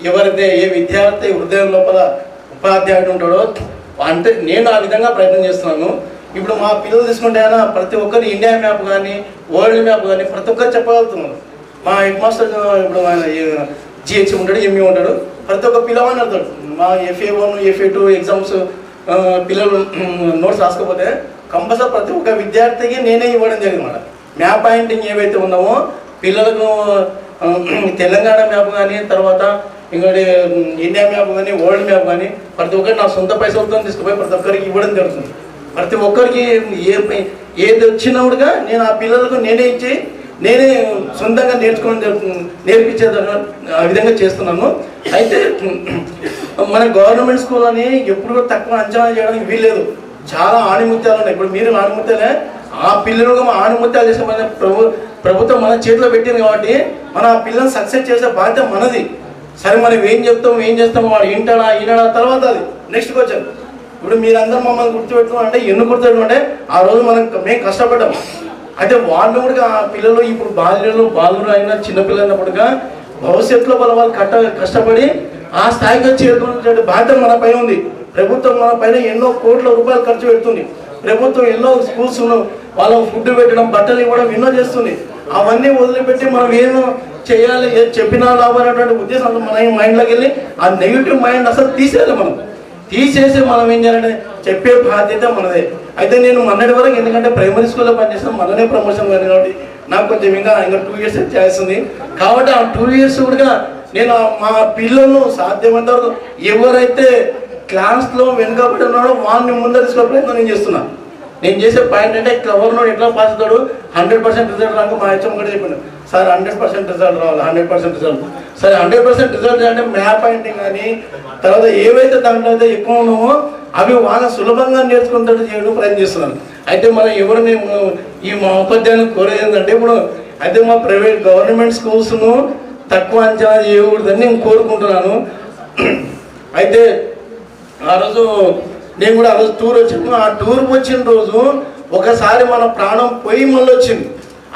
ఎవరైతే ఏ విద్యార్థి హృదయం లోపల ఉపాధ్యాయుడు ఉంటాడో అంటే నేను ఆ విధంగా ప్రయత్నం చేస్తున్నాను. ఇప్పుడు మా పిల్లలు తీసుకుంటే అయినా ప్రతి ఒక్కరు ఇండియా మ్యాప్ కానీ వరల్డ్ మ్యాప్ కానీ ప్రతి ఒక్కరు చెప్పగలుగుతున్నారు. మా హెడ్ మాస్టర్ ఇప్పుడు GH ఉంటాడు, ME ఉంటాడు, ప్రతి ఒక్క పిల్లవాడిని అడుగుతాడు. మా FA1 FA2 ఎగ్జామ్స్ పిల్లలు నోట్స్ రాసుకోకపోతే కంపల్సరీ ప్రతి ఒక్క విద్యార్థికి నేనే ఇవ్వడం జరిగింది. మ్యాప్ పాయింటింగ్ ఏవైతే ఉన్నామో పిల్లలకు తెలంగాణ మ్యాప్ కానీ, తర్వాత ఇంకోటి ఇండియా మ్యాప్ కానీ వరల్డ్ మ్యాప్ కానీ ప్రతి ఒక్కరు నా సొంత పైసలతో తీసుకుపోయి ప్రతి ఒక్కరికి ఇవ్వడం జరుగుతుంది. ప్రతి ఒక్కరికి ఏది వచ్చినప్పుడుగా నేను ఆ పిల్లలకు నేనే ఇచ్చి నేనే సొంతంగా నేర్పించే ఆ విధంగా చేస్తున్నాను. అయితే మన గవర్నమెంట్ స్కూల్ అని ఎప్పుడు తక్కువ అంచనా చేయడానికి వీల్లేదు. చాలా ఆణిముత్యాలు ఉన్నాయి. ఇప్పుడు మీరు ఆణిముత్యాలే, ఆ పిల్లలుగా మా ఆణిముత్యాలు చేసే మన ప్రభుత్వం మన చేతిలో పెట్టింది కాబట్టి మన ఆ పిల్లల్ని సక్సెస్ చేసే బాధ్యత మనది. సరే మనం ఏం చేస్తాం వాడు ఈనాడా తర్వాత అది నెక్స్ట్ క్వశ్చన్. ఇప్పుడు మీరందరూ మమ్మల్ని గుర్తుపెట్టడం అంటే ఎందుకు గుర్తుపెట్టడం అంటే ఆ రోజు మేము కష్టపడ్డాం. అయితే వాళ్ళు కూడా ఆ పిల్లలు ఇప్పుడు బాలురు అయినా చిన్నపిల్లలు అయినప్పుడుగా భవిష్యత్తులో వాళ్ళు కష్టపడి ఆ స్థాయికి చేరుకునే బాధ్యత మన పైన ఉంది. ప్రభుత్వం మన పైన ఎన్నో కోట్ల రూపాయలు ఖర్చు పెడుతుంది. ప్రభుత్వం ఎన్నో స్కూల్స్ వాళ్ళకు ఫుడ్ పెట్టడం, బట్టలు ఇవ్వడం ఎన్నో చేస్తుంది. అవన్నీ వదిలిపెట్టి మనం ఏమో చేయాలి, చెప్పినా లాభమైనటువంటి ఉద్దేశం మన మైండ్లోకి వెళ్ళి ఆ నెగిటివ్ మైండ్ అసలు తీసేసి మనం ఏం చేయాలంటే చెప్పే బాధ్యత మనదే. అయితే నేను మొన్నటి వరకు ఎందుకంటే ప్రైమరీ స్కూల్లో పనిచేస్తాను, మననే ప్రమోషన్ కానీ కాబట్టి నాకు కొంచెం ఇంకా 2 years చేస్తుంది. కాబట్టి ఆ 2 years కూడా నేను మా పిల్లలను సాధ్యమైనంత వరకు ఎవరైతే క్లాస్లో వెనుకబడి ఉన్నాడో వాడిని ముందర తీసుకునే ప్రయత్నం నేను చేస్తున్నాను. నేను చేసే పాయింట్ అంటే ఎవరినోడు ఎట్లా పాస్ అవుతాడు 100% రిజల్ట్ రాక మా హెచ్ఎం కూడా చెప్పాను, సార్ 100% రిజల్ట్ రావాలి, 100% రిజల్ట్. సరే 100% రిజల్ట్ అంటే మ్యాప్ పాయింటింగ్ కానీ తర్వాత ఏవైతే దాంట్లో అయితే ఎక్కువ ఉన్నామో అవి వాళ్ళ సులభంగా నేర్చుకుంటూ చేయడం ప్రయత్నం చేస్తున్నాను. అయితే మనం ఎవరిని ఈ మా ఉపాధ్యాయులు కోరేది ఏంటంటే ఇప్పుడు అయితే మా ప్రైవేట్ గవర్నమెంట్ స్కూల్స్ను తక్కువ అంచనా చేయకూడదని నేను కోరుకుంటున్నాను. అయితే ఆ రోజు నేను కూడా ఆ రోజు టూర్ వచ్చాను. ఆ టూర్ వచ్చిన రోజు ఒకసారి మన ప్రాణం పోయి మళ్ళీ వచ్చింది.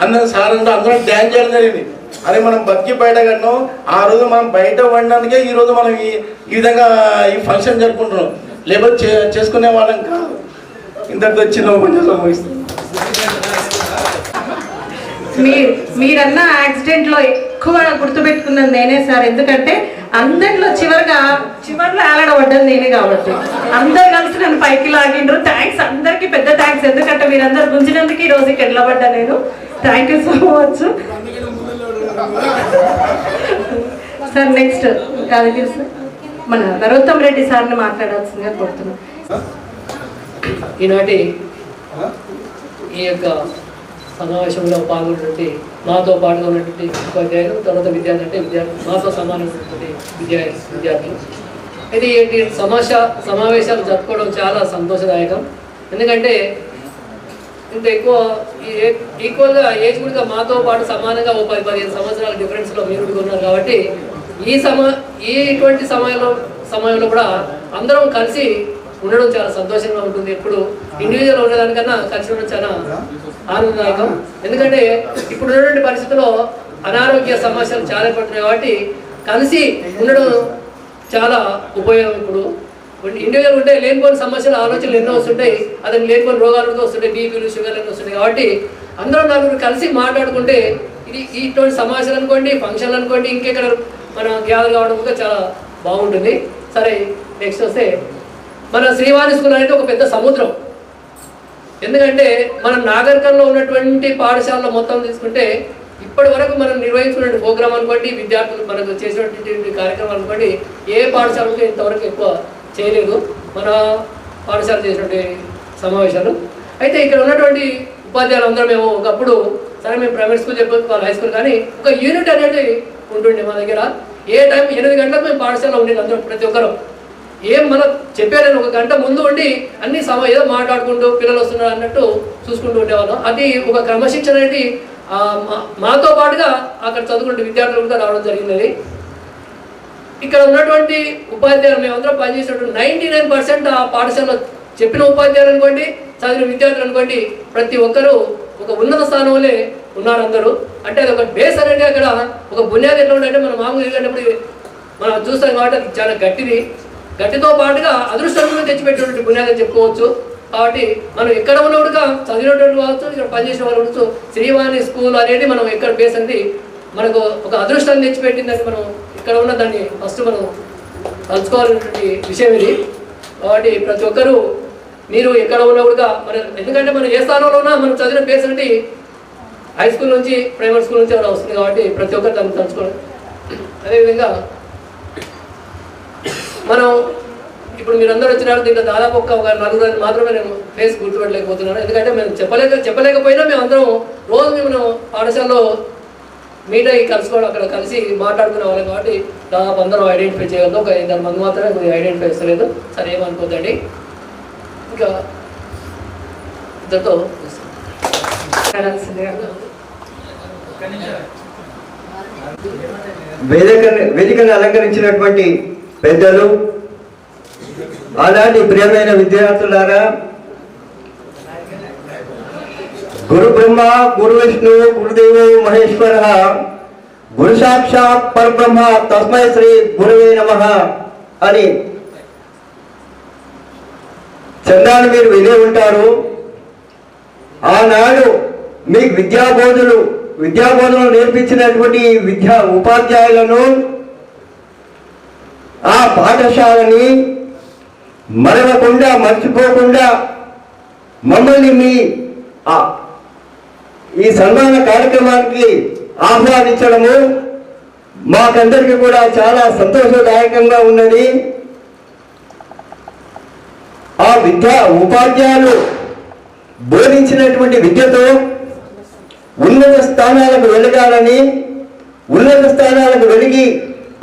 అందరం సార్ అంటే అందరం డ్యాన్స్ చేయడం జరిగింది. అరే మనం బతికి బయట కట్టినాం, ఆ రోజు మనం బయట పడినందుకే ఈరోజు మనం ఈ విధంగా ఈ ఫంక్షన్ జరుపుకుంటున్నాం. లేకపోతే చేసుకునే వాళ్ళం కాదు. ఇంతకు వచ్చిన ముగిస్తుంది. మీరన్న యాక్సిడెంట్లో ఎక్కువ గుర్తుపెట్టుకున్నది నేనే సార్. ఎందుకంటే అందరిలో చివరిలో ఆలడబడ్డది నేనే కాబట్టి అందరు కలిసి నన్ను పైకి లాగిండ్రు. థ్యాంక్స్ అందరికి, పెద్ద థ్యాంక్స్. ఎందుకంటే మీరందరు గుంజినందుకు ఈ రోజు ఇక్కడ నిలబడ్డా నేను. Thank you so much sir. Next అది మన నరోత్తమ్ రెడ్డి సార్ని మాట్లాడాల్సిందిగా కోరుతున్నాను. ఈనాటి ఈ యొక్క సమావేశంలో పాల్గొన్నటువంటి మాతో పాటుగా ఉన్నటువంటి ఉపాధ్యాయులు, తర్వాత విద్యార్థులు మాతో సమానమైనటువంటి విద్యార్థులు. ఇది సమావేశాలు జరుపుకోవడం చాలా సంతోషదాయకం. ఎందుకంటే ఇంత ఎక్కువ ఈక్వల్గా ఏజ్ కూడా మాతో పాటు సమానంగా 10-15 సంవత్సరాల డిఫరెన్స్లో మీరు కూడా ఉన్నారు. కాబట్టి ఇటువంటి సమయంలో కూడా అందరం కలిసి ఉండడం చాలా సంతోషంగా ఉంటుంది. ఎప్పుడు ఇండివిజువల్ ఉండడానికన్నా కలిసి ఉండడం చాలా ఆనందదాయకం. ఎందుకంటే ఇప్పుడు ఉన్నటువంటి పరిస్థితుల్లో అనారోగ్య సమస్యలు చాలా పడుతున్నాయి. కాబట్టి కలిసి ఉండడం చాలా ఉపయోగం. ఇప్పుడు ఇండివిజువల్ ఉంటే లేనిపోని సమస్యలు, ఆలోచనలు ఎన్నో వస్తుంటాయి. అతను లేనిపోని రోగాలు వస్తుంటాయి, బీపీలు, షుగర్లు ఎన్నో వస్తుంటాయి. కాబట్టి అందరూ నలుగురు కలిసి మాట్లాడుకుంటే ఇది ఇటువంటి సమావేశాలు అనుకోండి, ఫంక్షన్లు అనుకోండి, ఇంకెక్కడ మనం గ్యాదర్ కావడం కూడా చాలా బాగుంటుంది. సరే, నెక్స్ట్ వస్తే మన శ్రీవాణి స్కూల్ అనేది ఒక పెద్ద సముద్రం. ఎందుకంటే మనం నాగరికంలో ఉన్నటువంటి పాఠశాలలో మొత్తం తీసుకుంటే ఇప్పటి వరకు మనం నిర్వహించుకున్న ప్రోగ్రామ్ అనుకోండి, విద్యార్థులు మనకు చేసినటువంటి కార్యక్రమాలు అనుకోండి, ఏ పాఠశాలకు ఇంతవరకు ఎక్కువ చేయలేదు మన పాఠశాల చేసినటువంటి సమావేశాలు. అయితే ఇక్కడ ఉన్నటువంటి ఉపాధ్యాయులు అందరం మేము ఒకప్పుడు సరే మేము ప్రైవేట్ స్కూల్ చెప్పొచ్చు, వాళ్ళ హై స్కూల్, కానీ ఒక యూనిట్ అనేది ఉంటుండే మా దగ్గర. ఏ టైం 8 గంటలకు మేము పాఠశాలలో ఉండేది అందరం, ప్రతి ఒక్కరు ఏం మనం చెప్పారని ఒక గంట ముందు ఉండి అన్ని ఏదో మాట్లాడుకుంటూ పిల్లలు వస్తున్నారు అన్నట్టు చూసుకుంటూ ఉండేవాళ్ళం. అది ఒక క్రమశిక్షణ అనేది మాతో పాటుగా అక్కడ చదువుకుంటే విద్యార్థులు కూడా రావడం జరిగినది. ఇక్కడ ఉన్నటువంటి ఉపాధ్యాయులు మేమందరం పనిచేసినటువంటి 99% ఆ పాఠశాలలో చెప్పిన ఉపాధ్యాయులు అనుకోండి, చదివిన విద్యార్థులు అనుకోండి, ప్రతి ఒక్కరూ ఒక ఉన్నత స్థానంలో ఉన్నారు అందరూ. అంటే అది ఒక బేస్ అనేది అక్కడ ఒక బునియాది ఎట్లా ఉంటే మనం మామూలు వెళ్ళినప్పుడు మనం చూస్తాం కాబట్టి అది చాలా గట్టితో పాటుగా అదృష్టంగా తెచ్చిపెట్టినటువంటి బునియాది చెప్పుకోవచ్చు. కాబట్టి మనం ఎక్కడ ఉన్నవాడుగా చదివినటువంటి కావచ్చు, ఇక్కడ పనిచేసిన వాళ్ళు కావచ్చు, శ్రీవాణి స్కూల్ అనేది మనం ఎక్కడ బేస్ అనేది మనకు ఒక అదృష్టాన్ని తెచ్చిపెట్టిందని మనం ఇక్కడ ఉన్న దాన్ని ఫస్ట్ మనం తలుచుకోవాలనేటువంటి విషయం ఇది. కాబట్టి ప్రతి ఒక్కరూ మీరు ఎక్కడ ఉన్నవాడుగా ఎందుకంటే మనం ఏ స్థానంలో ఉన్నా మనం చదివిన బేస్ అంటే హై స్కూల్ నుంచి ప్రైమరీ స్కూల్ నుంచి అలా వస్తుంది. కాబట్టి ప్రతి ఒక్కరు దాన్ని తలుచుకోవాలి. అదేవిధంగా మనం ఇప్పుడు మీరందరూ వచ్చినారు, దీంట్లో దాదాపు ఒక 4 మాత్రమే నేను ఫేస్ గుర్తుపెట్టలేకపోతున్నాను. ఎందుకంటే మేము చెప్పలేకపోయినా మేము అందరం రోజు మేము పాఠశాలలో మీట్ అయ్యి కలుసుకోవడం, అక్కడ కలిసి మాట్లాడుకునే వాళ్ళం. కాబట్టి దాదాపు అందరం ఐడెంటిఫై చేయగలదు. ఒక 5 మంది మాత్రమే కొద్దిగా ఐడెంటిఫై చేస్తలేదు. సరే ఏమనుకోద్దండి. ఇంకా ఇద్దరితో వేదికను అలంకరించినటువంటి పెద్దలు, ఆనాటి ప్రియమైన విద్యార్థులారా, గురు బ్రహ్మ గురు విష్ణు గురుదేవో మహేశ్వర గురు సాక్షాత్ పరబ్రహ్మ తస్మై శ్రీ గురువే నమః అని చందాన్ని మీరు వినే ఉంటారు. ఆనాడు మీకు విద్యాబోధనలు నేర్పించినటువంటి ఉపాధ్యాయులను, ఆ పాఠశాలని మరవకుండా మర్చిపోకుండా మమ్మల్ని ఈ సన్మాన కార్యక్రమానికి ఆహ్వానించడము మాకందరికీ కూడా చాలా సంతోషదాయకంగా ఉన్నది. ఆ ఉపాధ్యాయులు బోధించినటువంటి విద్యతో ఉన్నత స్థానాలకు వెలగాలని, ఉన్నత స్థానాలకు వెలిగి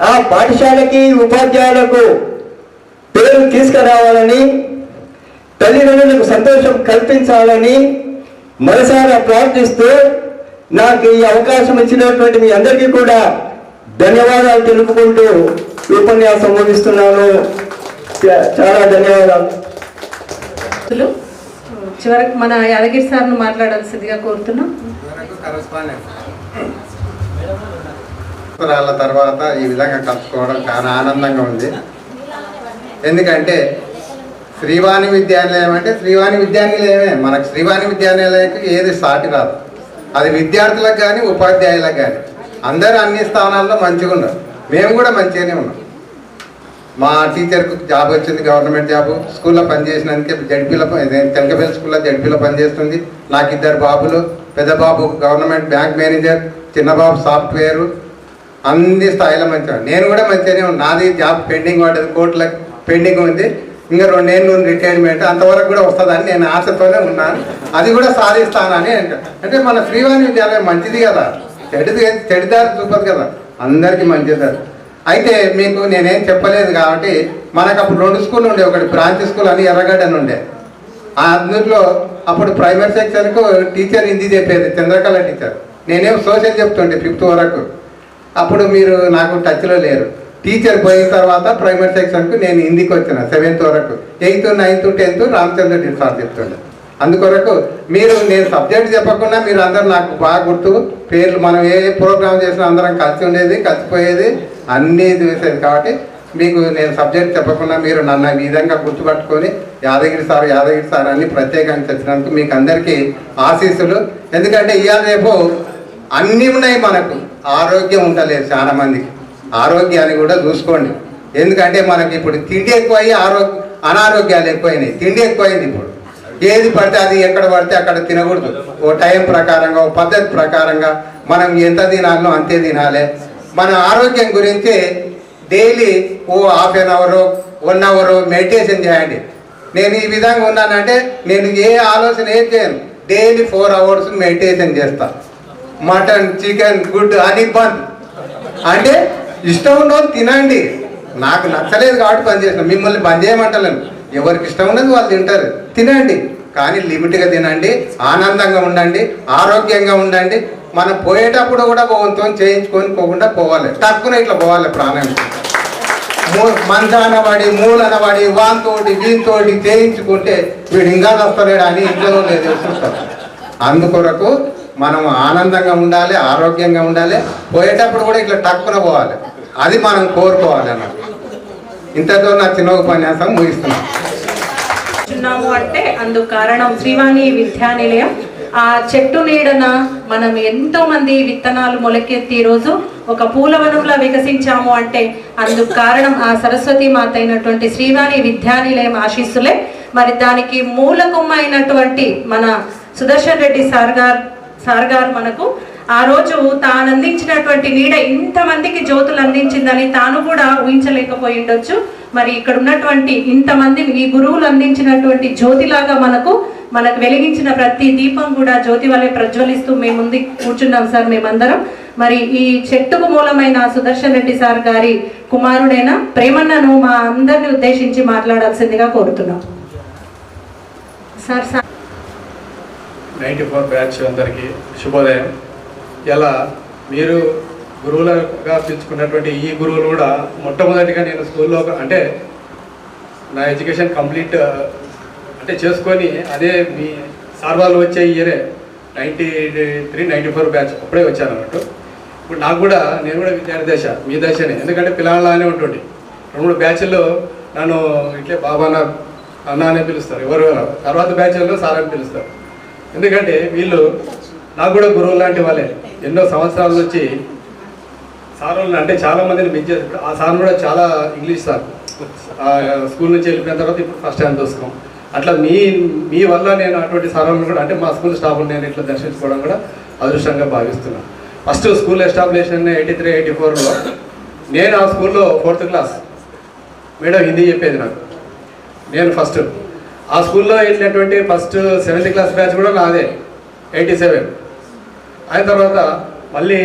ఆ పాఠశాలకి ఉపాధ్యాయులకు పేరు తీసుకురావాలని, తల్లిదండ్రులకు సంతోషం కల్పించాలని మనసారా ప్రార్థిస్తూ నాకు ఈ అవకాశం ఇచ్చినటువంటి మీ అందరికీ కూడా ధన్యవాదాలు తెలుపుకుంటూ ఉపన్యాసం ముగిస్తున్నాను. చాలా ధన్యవాదాలు. చివరికి మన యాదగిరి సార్ను మాట్లాడాల్సిందిగా కోరుతున్నాం. తర్వాత ఈ విధంగా కలుసుకోవడం చాలా ఆనందంగా ఉంది. ఎందుకంటే శ్రీవాణి విద్యాలయం అంటే శ్రీవాణి విద్యానిలయమే. మనకు శ్రీవాణి విద్యానిలయానికి ఏది సాటి రాదు. అది విద్యార్థులకు కానీ ఉపాధ్యాయులకు కానీ అందరూ అన్ని స్థానాల్లో మంచిగా ఉన్నారు. మేము కూడా మంచిగానే ఉన్నాం. మా టీచర్కు జాబ్ వచ్చింది, గవర్నమెంట్ జాబు. స్కూల్లో పనిచేసినందుకే తెలకపల్లి స్కూల్లో జడ్పీలో పనిచేస్తుంది. నాకు 2 బాబులు. పెద్ద బాబు గవర్నమెంట్ బ్యాంక్ మేనేజర్, చిన్న బాబు సాఫ్ట్వేరు. అన్ని స్థాయిలో మంచిగా. నేను కూడా మంచిగానే ఉన్నాను. నాది జాబ్ పెండింగ్ పడ్డది, కోర్టులకు పెండింగ్ ఉంది. ఇంకా 2 ఏళ్ళు రిటైర్మెంట్, అంతవరకు కూడా వస్తుందని నేను ఆశతోనే ఉన్నాను. అది కూడా సాధిస్తానని అంటే మన శ్రీవాణి విద్యాలయం మంచిది కదా, చెడుదారి చూపదు కదా, అందరికీ మంచిదారు. అయితే మీకు నేనేం చెప్పలేదు కాబట్టి మనకు అప్పుడు 2 స్కూళ్ళు ఉండే. ఒకటి బ్రాంచ్ స్కూల్ అని ఎర్రగడ్డని ఉండే. అందులో అప్పుడు ప్రైమరీ సెక్షన్కు టీచర్ హిందీ చెప్పేది, చంద్రకళ టీచర్. నేనేం సోషల్ చెప్తుండే 5th వరకు. అప్పుడు మీరు నాకు టచ్లో లేరు. టీచర్ పోయిన తర్వాత ప్రైమరీ సెక్షన్కు నేను హిందీకి వచ్చిన 7th వరకు. 8th, 9th, 10th Ramachandra Reddy sir చెప్తుండే. అందుకొరకు మీరు నేను సబ్జెక్ట్ చెప్పకుండా మీరు అందరు నాకు బాగా గుర్తు పేర్లు, మనం ఏ ప్రోగ్రామ్ చేసినా అందరం కలిసి ఉండేది, కలిసిపోయేది, అన్నీ చూసేది. కాబట్టి మీకు నేను సబ్జెక్ట్ చెప్పకుండా మీరు నన్ను ఈ విధంగా గుర్తుపట్టుకొని యాదగిరి సార్ అని ప్రత్యేకంగా తెచ్చినందుకు మీకు అందరికీ ఆశీస్సులు. ఎందుకంటే ఇవాళ రేపు అన్నీ ఉన్నాయి. మనకు ఆరోగ్యం ఉండలేదు చాలా మందికి. ఆరోగ్యాన్ని కూడా చూసుకోండి. ఎందుకంటే మనకి ఇప్పుడు తిండి ఎక్కువయ్యి అనారోగ్యాలు ఎక్కువైనాయి. తిండి ఎక్కువైంది. ఇప్పుడు ఏది పడితే అది ఎక్కడ పడితే అక్కడ తినకూడదు. ఓ టైం ప్రకారంగా, ఓ పద్ధతి ప్రకారంగా మనం ఎంత తినాలో అంతే తినాలి. మన ఆరోగ్యం గురించి డైలీ ఓ ½ an hour 1 hour మెడిటేషన్ చేయండి. నేను ఈ విధంగా ఉన్నానంటే నేను ఏ ఆలోచన ఏం చేయను. డైలీ 4 hours మెడిటేషన్ చేస్తా. మటన్, చికెన్, గుడ్ అని బంద్. అంటే ఇష్టం ఉన్నోళ్ళు తినండి, నాకు నచ్చలేదు కాబట్టి బంద్ చేసిన. మిమ్మల్ని బంద్ చేయమంటలేను, ఎవరికి ఇష్టం ఉన్నది వాళ్ళు తింటారు, తినండి, కానీ లిమిట్గా తినండి, ఆనందంగా ఉండండి, ఆరోగ్యంగా ఉండండి. మనం పోయేటప్పుడు కూడా భవంతో చేయించుకొని పోకుండా పోవాలి, తక్కువ ఇట్లా పోవాలి. ప్రాణం మంచాన పడి మూలన పడి వాంతోటి వీంతోటి చేయించుకుంటే వీడు ఇంకా వస్తలేడు అని ఇంట్లో లేదు చూస్తారు. అందుకొరకు మనం ఆనందంగా ఉండాలి, ఆరోగ్యంగా ఉండాలి, పోయేటప్పుడు కూడా ఇట్లా టక్కున పోవాలి, అది మనం కోరుకోవాలి అన్నట్టు. ఇంతతో నా చిన్న ఉపన్యాసం ముగిస్తున్నాం. అంటే అందుకు కారణం శ్రీవాణి విద్యానిలయం. ఆ చెట్టు నీడన మనం ఎంతో మంది విత్తనాలు మొలకెత్తి ఈరోజు ఒక పూలవనంలా వికసించాము అంటే అందుకు కారణం ఆ సరస్వతి మాత అయినటువంటి శ్రీవాణి విద్యానిలయం ఆశీస్సులే. మరి దానికి మూలకొమ్మ అయినటువంటి మన సుదర్శన్ రెడ్డి సార్ గారు మనకు ఆ రోజు తాను అందించినటువంటి నీడ ఇంతమందికి జ్యోతులు అందించిందని తాను కూడా ఊహించలేకపోయి ఉండొచ్చు. మరి ఇక్కడ ఉన్నటువంటి ఇంతమంది ఈ గురువులు అందించినటువంటి జ్యోతిలాగా మనకు వెలిగించిన ప్రతి దీపం కూడా జ్యోతి వలె ప్రజ్వలిస్తూ మేము ముందు కూర్చున్నాం సార్ మేమందరం. మరి ఈ చెట్టుకు మూలమైన సుదర్శన్ రెడ్డి సార్ గారి కుమారుడైన ప్రేమన్నను మా అందరిని ఉద్దేశించి మాట్లాడాల్సిందిగా కోరుతున్నాం సార్. 94 బ్యాచ్ అందరికీ శుభోదయం. ఇలా మీరు గురువులుగా పిలుచుకున్నటువంటి ఈ గురువులు కూడా మొట్టమొదటిగా నేను స్కూల్లో అంటే నా ఎడ్యుకేషన్ కంప్లీట్ అంటే చేసుకొని అదే మీ సార్ వాళ్ళు వచ్చే ఇయరే 93, 94 బ్యాచ్ అప్పుడే వచ్చాను అన్నట్టు. ఇప్పుడు నాకు కూడా నేను కూడా విద్యార్థి దశ మీ దశనే, ఎందుకంటే పిల్లలానే ఉంటుంది. 2-3 బ్యాచ్ల్లో నన్ను ఇట్లే బాబా అన్న అనే పిలుస్తారు, ఎవరు తర్వాత బ్యాచ్ల్లో సార్ అని పిలుస్తారు. ఎందుకంటే వీళ్ళు నాకు కూడా గురువు లాంటి వాళ్ళే. ఎన్నో సంవత్సరాల నుంచి సార్ వాళ్ళని అంటే చాలా మందిని మిస్ చేసి, ఆ సార్ కూడా చాలా ఇంగ్లీష్ సార్ స్కూల్ నుంచి వెళ్ళిపోయిన తర్వాత ఇప్పుడు ఫస్ట్ హ్యాండ్ చూసుకోం. అట్లా మీ వల్ల నేను అటువంటి సార్ వాళ్ళని కూడా అంటే మా స్కూల్ స్టాఫ్ని నేను ఇట్లా దర్శించుకోవడం కూడా అదృష్టంగా భావిస్తున్నాను. ఫస్ట్ స్కూల్ ఎస్టాబ్లిషన్ 83, 84లో నేను ఆ స్కూల్లో 4th క్లాస్ మేడం హిందీ చెప్పేది నాకు. నేను ఫస్ట్ ఆ స్కూల్లో వెళ్ళినటువంటి ఫస్ట్ 7th క్లాస్ బ్యాచ్ కూడా నాదే 87. అయిన తర్వాత మళ్ళీ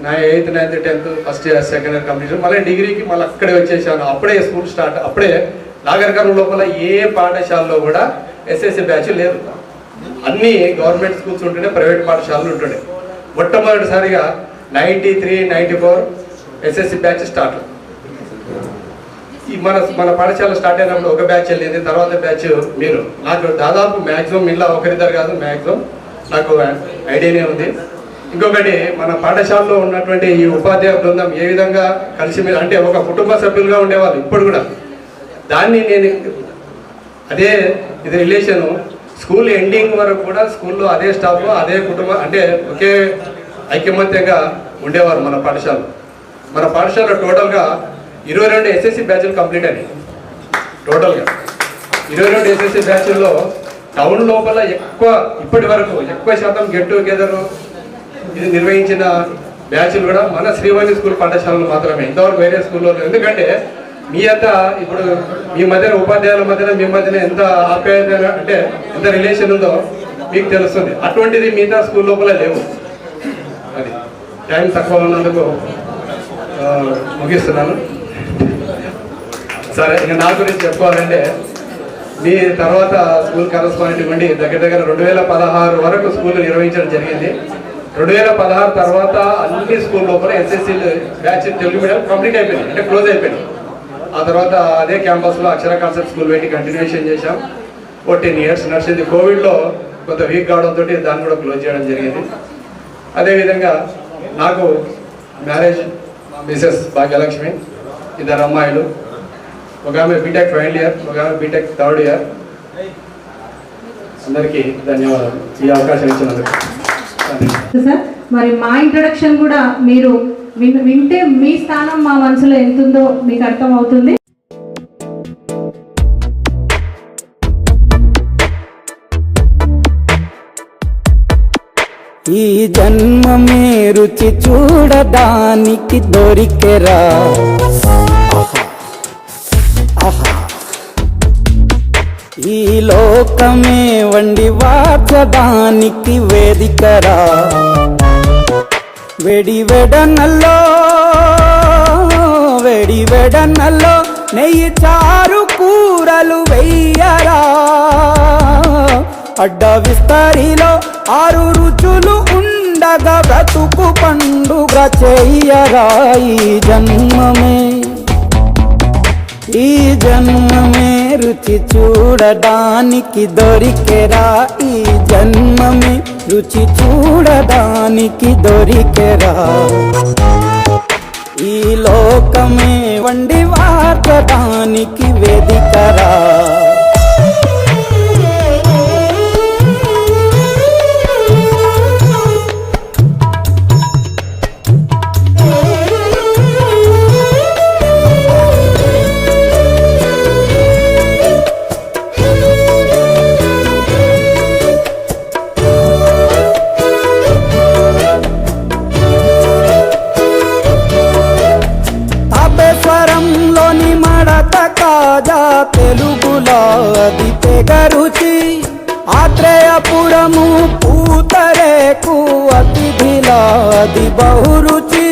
నా 8th, 9th, 10th first year second year completion, మళ్ళీ డిగ్రీకి మళ్ళీ అక్కడే వచ్చేసాను. అప్పుడే స్కూల్ స్టార్ట్. అప్పుడే నాగరికర్ణం లోపల ఏ పాఠశాలలో కూడా ఎస్ఎస్సి బ్యాచ్ లేదు. అన్నీ గవర్నమెంట్ స్కూల్స్ ఉంటుండే, ప్రైవేట్ పాఠశాలలు ఉంటుండే. మొట్టమొదటిసారిగా 93, 94 ఎస్ఎస్సి బ్యాచ్ స్టార్ట్. మన పాఠశాల స్టార్ట్ అయినప్పుడు ఒక బ్యాచ్ వెళ్ళింది, తర్వాత బ్యాచ్ మీరు. నాకు దాదాపు మ్యాక్సిమం ఇలా ఒకరిద్దరు కాదు, మ్యాక్సిమం నాకు ఐడియానే ఉంది. ఇంకొకటి మన పాఠశాలలో ఉన్నటువంటి ఈ ఉపాధ్యాయ బృందం ఏ విధంగా కలిసి అంటే ఒక కుటుంబ సభ్యులుగా ఉండేవాళ్ళు ఇప్పుడు కూడా. దాన్ని నేను అదే ఇది రిలేషను స్కూల్ ఎండింగ్ వరకు కూడా స్కూల్లో అదే స్టాఫ్ అదే కుటుంబం అంటే ఒకే ఐకమత్యంగా ఉండేవారు మన పాఠశాల. మన పాఠశాల టోటల్గా 22 ఎస్ఎస్సి బ్యాచ్లు కంప్లీట్ అయినాయి. టోటల్గా 22 ఎస్ఎస్సి బ్యాచ్ల్లో టౌన్ లోపల ఇప్పటి వరకు ఎక్కువ శాతం గెట్ టుగెదర్ ఇది నిర్వహించిన బ్యాచ్లు కూడా మన శ్రీవాణి స్కూల్ పాఠశాలలు మాత్రమే. ఇంతవరకు వేరే స్కూల్లో. ఎందుకంటే మీ అంత ఇప్పుడు మీ మధ్యన ఉపాధ్యాయుల మధ్యన మీ మధ్యన ఎంత ఆప్యాయత అంటే ఎంత రిలేషన్ ఉందో మీకు తెలుస్తుంది. అటువంటిది మిగతా స్కూల్ లోపల లేవు. అది టైం తక్కువ ఉన్నందుకు ముగిస్తున్నాను. సరే, ఇంకా నా గురించి చెప్పుకోవాలంటే మీ తర్వాత స్కూల్ కరస్పాండెంట్ ఉండి దగ్గర 2016 వరకు స్కూల్ నిర్వహించడం జరిగింది. 2016 తర్వాత అన్ని స్కూల్ లోపల SSC batch Telugu medium complete అయిపోయింది, అంటే క్లోజ్ అయిపోయింది. ఆ తర్వాత అదే క్యాంపస్లో అక్షర కాన్సెప్ట్ స్కూల్ పెట్టి కంటిన్యూషన్ చేశాం. 10 years నడిచింది. కోవిడ్లో కొంత వీక్ కావడంతో దాన్ని కూడా క్లోజ్ చేయడం జరిగింది. అదేవిధంగా నాకు మ్యారేజ్ మిసెస్ భాగ్యలక్ష్మి, 2 అమ్మాయిలు. ఒక ఆమె బీటెక్ ఫైనల్ ఇయర్, ఒక ఆమె బీటెక్ 3rd ఇయర్. అందరికీ ధన్యవాదాలు ఈ అవకాశం ఇచ్చినందుకు. సార్, మరి మా ఇంట్రొడక్షన్ కూడా మీరు వింటే మీ స్థానం మా మనసులో ఎంతుందో మీకు అర్థం అవుతుంది. ఈ జన్మమే రుచి చూడడానికి దొరికెరా, ఈ లోకమే వండి వాచడానికి వేదికరా, వెడి వెడనల్లో వేడి వెడనల్లో నెయ్యి చారు కూరలు వెయ్యరా అడ్డ విస్తరిలో 6 రుచులు ఉండగా బ్రతుకు పండుగ చెయ్యరా ఈ జన్మమే రుచి చూడడానికి దొరికెరా ఈ జన్మమే రుచి చూడడానికి దొరికెరా ఈ లోకమే వండి వార్చడానికి వేదికరా తాపేశ్వరంలోని మడత కాజా తెలుగులో అది తెగ రుచి ఆత్రేయపురము పూతరేకు అతిథిలా అది బహురుచి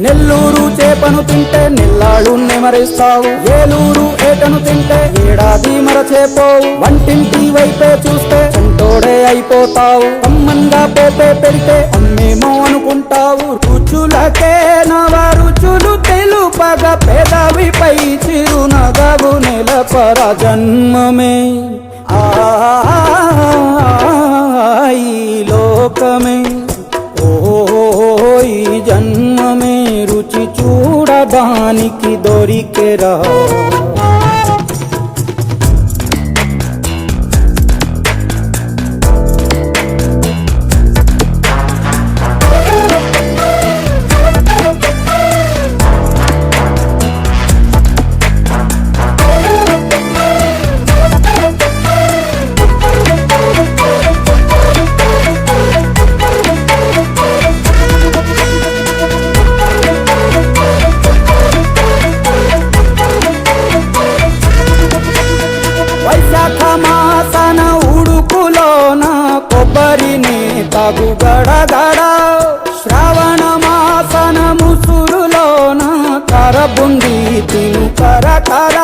నెల్లూరు చేపను తింటే నెల్లాళ్ళు నెమరేస్తావు ఏలూరు ఏటను తింటే ఏడాది మరచేపోవు వంటింటి వైపే చూస్తే చెంటోడే అయిపోతావు అమ్మంగా పోతే పెడితే అమ్మేమో అనుకుంటావు రుచులకే నవ రుచులు తెలుపగ పెదవిపై చిరునగవు నెలపర జన్మమే ఈ లోకమే ఈ జన్మమే రుచి చూడడానికి దొరికెరా వైశాఖ మాసన ఉడుకులోన కొబ్బరిని తాగు గడగడ శ్రావణ మాసన ముసురులోన కరబుంది తిను కరకర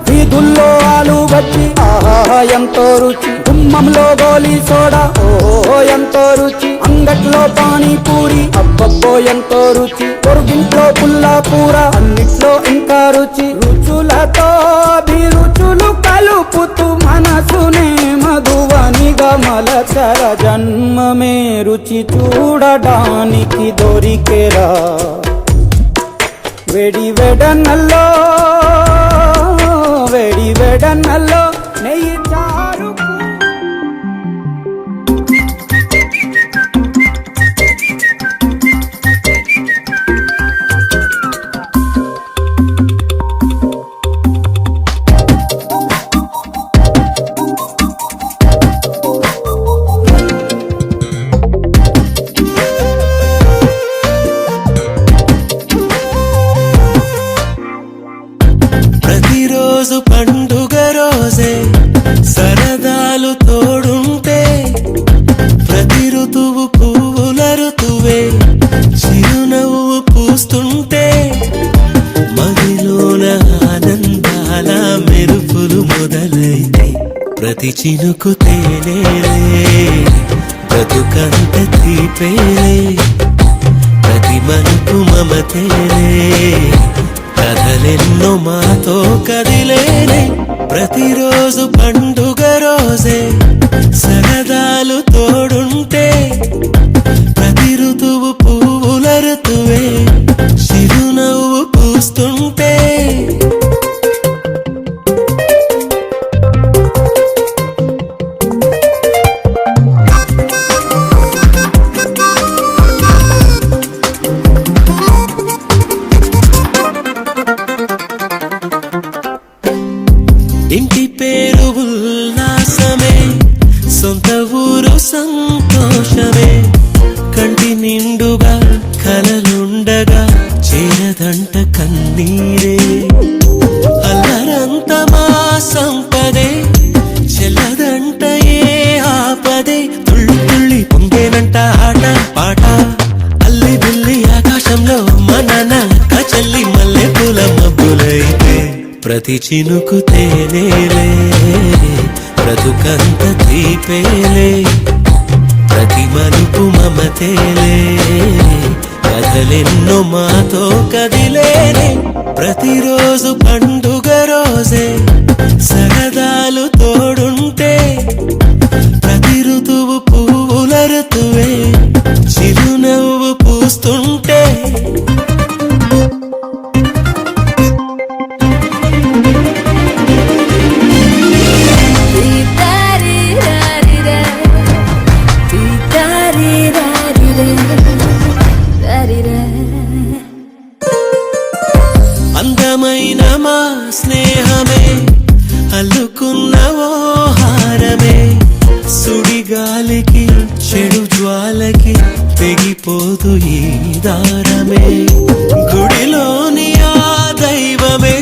వీధుల్లో ఆలు వచ్చి ఆహా ఎంతో రుచి గుమ్మంలో గోలీ సోడా ఓ ఎంతో రుచి అంగట్లో పానీపూరి అబ్బబ్బో ఎంతో రుచి పొరుగింట్లో పుల్లా కూర అన్నిట్లో ఇంకా రుచి రుచులతో అభిరుచులు కలుపుతూ మనసునే మధువనిగా మలచర జన్మమే రుచి చూడడానికి దొరికెరా వేడి వెడనల్లో నెయ్యి చారు ప్రతిరోజు పండుగ రోజే సరదాలు తోడుంటే ప్రతి ఋతువు పువ్వుల ఋతువే చిరునవ్వు పూస్తుంటే మదిలోన ఆనందాల మెరుపులు మొదలైతే ప్రతి చినుకు తేనేలే బ్రతుకంత తీపేలే ప్రతి మనుకు మమతేలే కథలెన్నో మాతో కదిలేనే ప్రతిరోజు పండుగ రోజే సరదాలు తోడుంటే ప్రతి ఋతువు పువ్వుల ఋతువే చిరునవ్వు పూస్తుంటే ఇంటి పేరు ఉల్లాసమే సొంత ఊరు సంతోషమే కంటి నిండుగా కలలుండగా చేరదంట కన్నీరే అల్లరంత మా సంపదే చెల్లదంట ఏ ఆపదే తుళ్ళి తుళ్ళి పొంగేనంట ఆట పాట అల్లి బిల్లి ఆకాశంలో మన నక్క చెల్లి మల్లె ప్రతి చినుకు తేనేలే, బ్రతుకంత తీపేలే, ప్రతి మలుపు మమతేలే, కథలెన్నో మాతో కదిలేనే, ప్రతిరోజు పండుగ రోజే, సరదాలు తోడుంటే, ప్రతి ఋతువు పువ్వుల ఋతువే, చిరునవ్వు పూస్తుంటే, అందమైన మా స్నేహమే అల్లుకున్న ఓ హారమే, సుడిగాలికి చెడు జ్వాలకి తెగిపోదు ఈ దారమే, గుడిలోని ఆ దైవమే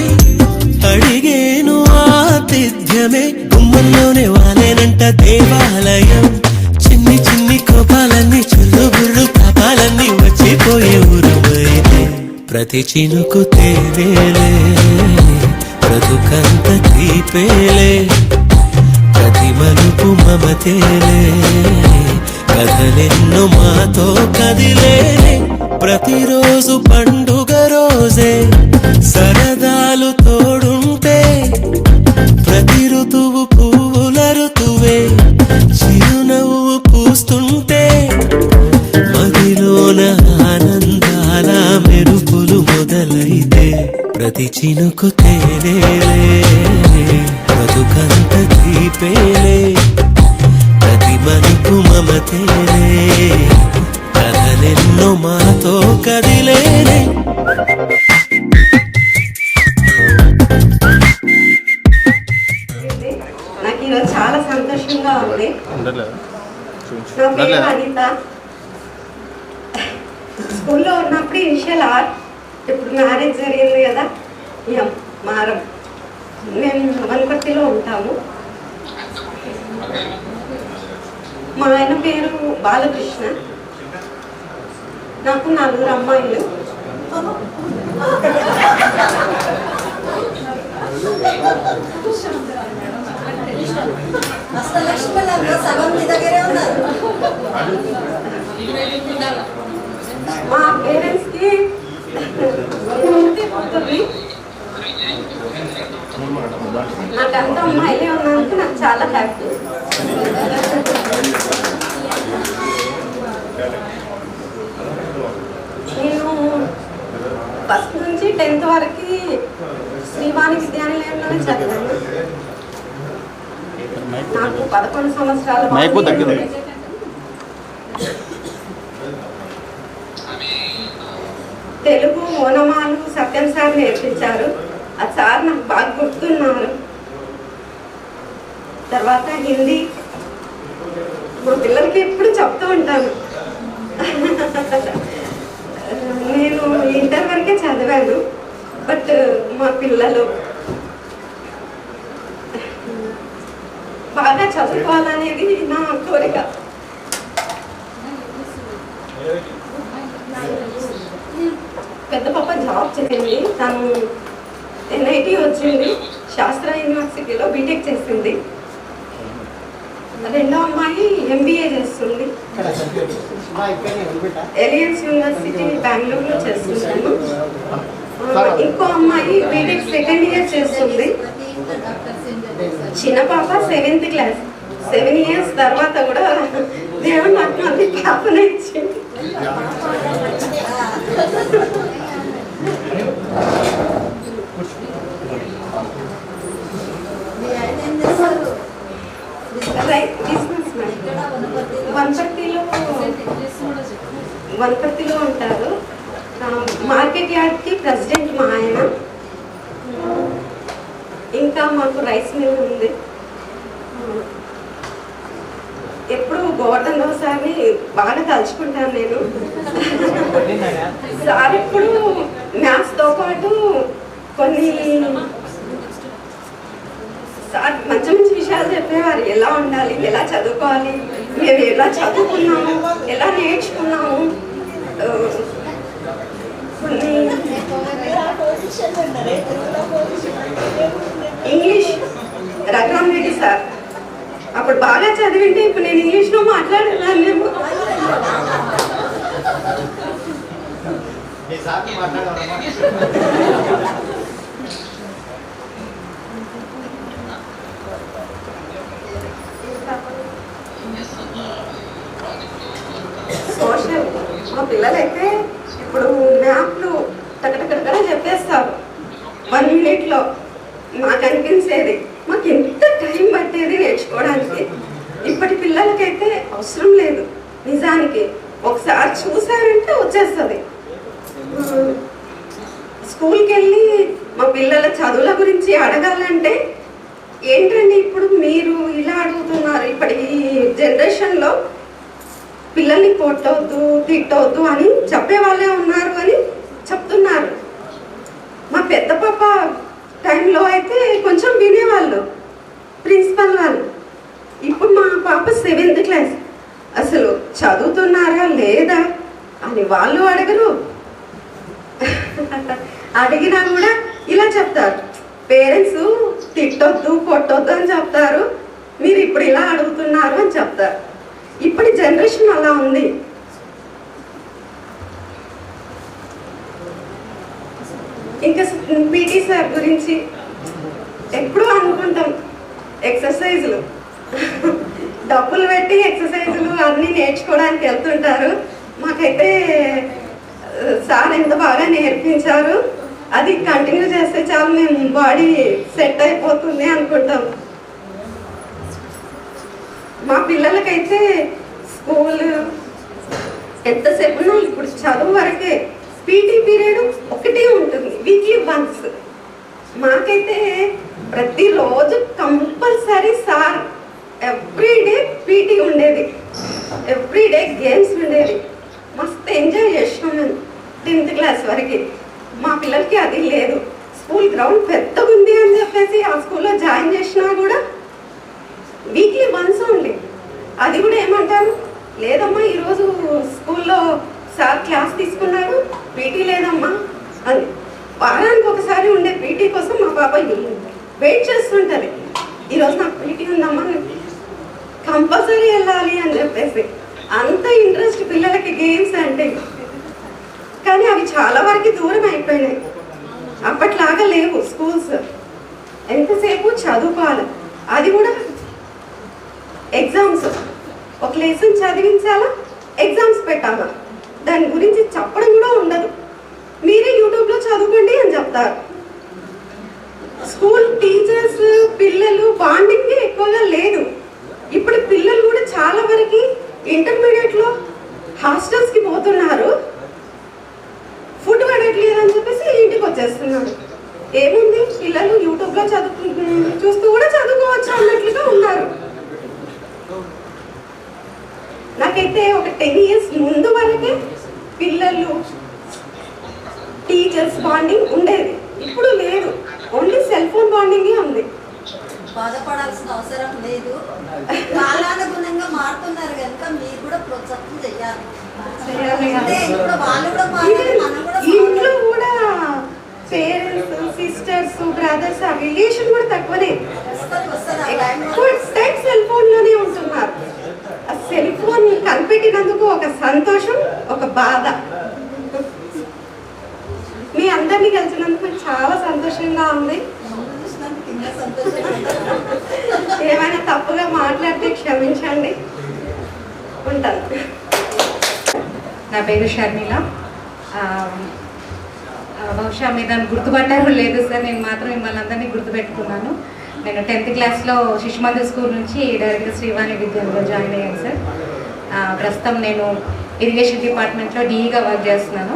అడిగేను ఆతిథ్యమే, గుమ్మంలోనే వాలేనంట దేవాలయం, చిన్ని చిన్ని కోపాలన్నీ చుల్లు బుర్రు తాపాలన్నీ వచ్చిపోయే ఊరుమైతే, ప్రతి చినుకు తేనేలే, బ్రతుకంత తీపేలే, ప్రతి మలుపు మమతేలే, కథలెన్నో మాతో కదిలేనే, ప్రతిరోజు పండుగ రోజే, సరదాలు తోడుంటే, ప్రతి ఋతువు పువ్వుల ఋతువే, చిరునవ్వు పూస్తుంటే, మదిలోన ఆనందాల మెరుపులు మొదలైతే, ప్రతి చినుకు తేనేలే, బ్రతుకంత తీపేలే, ప్రతి మలుపు మమతేలే, కథలెన్నో మాతో కదిలేనే. నాకు ఈరోజు చాలా సంతోషంగా ఉంది. నా పేరు అనిత. స్కూల్లో ఉన్నప్పుడు ఇనిషియల్ ఆర్, ఇప్పుడు మ్యారేజ్ జరిగింది కదా ఎం మారం. మేము వనపర్తిలో ఉంటాము. మా ఆయన పేరు బాలకృష్ణ. నాకు 4 అమ్మాయిలు. మా పేరెంట్స్ కి నాకంతా అమ్మాయిలే ఉన్నందుకు నాకు చాలా హ్యాపీ. నేను ఫస్ట్ నుంచి 10th వరకు శ్రీవాణి విద్యాలయంలోనే చదివాను. నాకు 11 సంవత్సరాలు. తెలుగు ఓనమాలు సత్యం సార్ నేర్పించారు. ఆ సార్ నాకు బాగా గుర్తున్నారు. తర్వాత హిందీ ఇప్పుడు పిల్లలకి ఎప్పుడు చెప్తూ ఉంటాను. నేను ఇంటర్ వరకే చదివాను. బట్ మా పిల్లలు బాగా చదువుకోవాలనేది నా కోరిక. పెద్ద పాప జాబ్ చేసింది. తను NIT వచ్చింది. శాస్త్ర యూనివర్సిటీలో బీటెక్ చేసింది. రెండో అమ్మాయి MBA చేస్తుంది. ఎలియన్స్ యూనివర్సిటీ బెంగళూరులో చేస్తున్నాను. ఇంకో అమ్మాయి బీటెక్ సెకండ్ ఇయర్ చేస్తుంది. చిన్న పాప 7th క్లాస్. 7 years తర్వాత కూడా దేవుడు నాకు మళ్ళీ పాపనే ఇచ్చింది. వనపర్తిలో ఉంటారు. మార్కెట్ యార్డ్కి ప్రెసిడెంట్ మా ఆయన. ఇంకా మాకు రైస్ మిల్ ఉంది. ఎప్పుడు గోవర్ధన్ రావు సార్ని బాగా తలుచుకుంటాను నేను. సార్ ఇప్పుడు మ్యాథ్స్తో పాటు కొన్ని సార్ మంచి మంచి విషయాలు చెప్పేవారు. ఎలా ఉండాలి, ఎలా చదువుకోవాలి, మేము ఎలా చదువుకున్నాము, ఎలా నేర్చుకున్నాము. కొన్ని ఇంగ్లీష్ రఘురామ్ రెడ్డి సార్ అప్పుడు బాగా చదివింటే ఇప్పుడు నేను ఇంగ్లీష్లో మాట్లాడేదాన్నేమో. సోషల్ మా పిల్లలైతే ఇప్పుడు మ్యాప్లు టకటకటకడ చెప్పేస్తారు 1 minute నాకు అనిపించేది మాకు ఎంత టైం పట్టేది నేర్చుకోవడానికి. ఇప్పటి పిల్లలకైతే అవసరం లేదు, నిజానికి ఒకసారి చూసారంటే వచ్చేస్తుంది. స్కూల్కి వెళ్ళి మా పిల్లల చదువుల గురించి అడగాలంటే ఏంటండి ఇప్పుడు మీరు ఇలా అడుగుతున్నారు. ఇప్పటి ఈ జనరేషన్లో పిల్లల్ని కొట్టవద్దు తిట్టవద్దు అని చెప్పేవాళ్ళే ఉన్నారు అని చెప్తున్నారు. మా పెద్ద పాప టైంలో అయితే కొంచెం వినేవాళ్ళు ప్రిన్సిపల్ వాళ్ళు. ఇప్పుడు మా పాప 7th క్లాస్, అసలు చదువుతున్నారా లేదా అని వాళ్ళు అడగరు. అడిగినా కూడా ఇలా చెప్తారు, పేరెంట్స్ తిట్టొద్దు కొట్టొద్దు అని చెప్తారు, మీరు ఇప్పుడు ఇలా అడుగుతున్నారు అని చెప్తారు. ఇప్పటి జనరేషన్ అలా ఉంది. ఇంకా పీటీ సార్ గురించి ఎప్పుడూ అనుకుంటాం, ఎక్సర్సైజులు డబ్బులు పెట్టి ఎక్సర్సైజులు అన్నీ నేర్చుకోవడానికి వెళ్తుంటారు. మాకైతే సార్ ఎంత బాగా నేర్పించారు, అది కంటిన్యూ చేస్తే చాలు మేము బాడీ సెట్ అయిపోతుంది అనుకుంటాం. మా పిల్లలకైతే స్కూల్ ఎంతసేపు ఇప్పుడు చదువు వరకే, పీటీ పీరియడ్ ఒకటే ఉంటుంది వీక్లీ వన్స్. మాకైతే ప్రతిరోజు కంపల్సరీ సార్ ఎవ్రీడే పీటీ ఉండేది, ఎవ్రీడే గేమ్స్ ఉండేది. మస్తు ఎంజాయ్ చేసినాం మేము 10th క్లాస్ వరకు. మా పిల్లలకి అది లేదు. స్కూల్ గ్రౌండ్ పెద్దగా ఉంది అని చెప్పేసి ఆ స్కూల్లో జాయిన్ చేసినా కూడా వీక్లీ వన్స్ ఓన్లీ. అది కూడా ఏమంటారు, లేదమ్మా ఈరోజు స్కూల్లో సార్ క్లాస్ తీసుకున్నాడు, పీటీ లేదమ్మా అని. వారానికి ఒకసారి ఉండే పీటీ కోసం మా పాప వెయిట్ చేస్తుంటుంది. ఈరోజు నాకు పీటీ ఉందమ్మా, కంపల్సరీ వెళ్ళాలి అని చెప్పేసి. అంత ఇంట్రెస్ట్ పిల్లలకి గేమ్స్ అంటే. కానీ అవి చాలా వరకు దూరం అయిపోయినాయి, అప్పట్లాగా లేవు స్కూల్స్. ఎంతసేపు చదువుకోవాలి, అది కూడా ఎగ్జామ్స్. ఒక లెసన్ చదివించాలా, ఎగ్జామ్స్ పెట్టాలా, దాని గురించి చెప్పడం కూడా ఉండదు. మీరే యూట్యూబ్లో చదువుకోండి అని చెప్తారు. స్కూల్ టీచర్స్ పిల్లలు బాండింగ్ ఎక్కువగా లేదు. ఇప్పుడు పిల్లలు కూడా చాలా వరకు ఇంటర్మీడియట్లో హాస్టల్స్కి పోతున్నారు, ఫుడ్ పడట్లేదు అని చెప్పేసి ఇంటికి వచ్చేస్తున్నారు. ఏముంది పిల్లలు యూట్యూబ్లో చూస్తూ కూడా చదువుకోవచ్చు అన్నట్లుగా ఉన్నారు. నాకైతే ఒక 10 years ముందు వరకే పిల్లలు టీచర్స్ బాండింగ్ ఉండేది, ఇప్పుడు లేదు. ఓన్లీ సెల్ ఫోన్ బాండింగే ఉంది. బాధపడాల్సిన అవసరం లేదు, కాలానుగుణంగా మారుతున్నారు కనుక మీరు కూడా ప్రోత్సాహం చేయాలి. ఇంట్లో కూడా పేరెంట్స్ సిస్టర్స్ బ్రదర్స్ ఆ రిలేషన్ కూడా తక్కువనే, ఎక్కువ టైం సెల్ ఫోన్ లోనే ఉంటున్నారు. ఆ సెల్ ఫోన్ కనిపెట్టినందుకు ఒక సంతోషం, ఒక బాధ. మీ అందరినీ కలిసినందుకు చాలా సంతోషంగా ఉంది. ఏమైనా తప్పుగా మాట్లాడితే క్షమించండి. ఉంటాను. నా పేరు షర్మిల. బహుశా మీరు నన్ను గుర్తుపట్టారో లేదు సార్, నేను మాత్రం మిమ్మల్ని అందరినీ గుర్తుపెట్టుకున్నాను. నేను 10th క్లాస్లో శిశుమందిర్ స్కూల్ నుంచి డైరెక్ట్గా శ్రీవాణి విద్యాలయంలో జాయిన్ అయ్యాను సార్. ప్రస్తుతం నేను ఇరిగేషన్ డిపార్ట్మెంట్లో డీఈగా వర్క్ చేస్తున్నాను.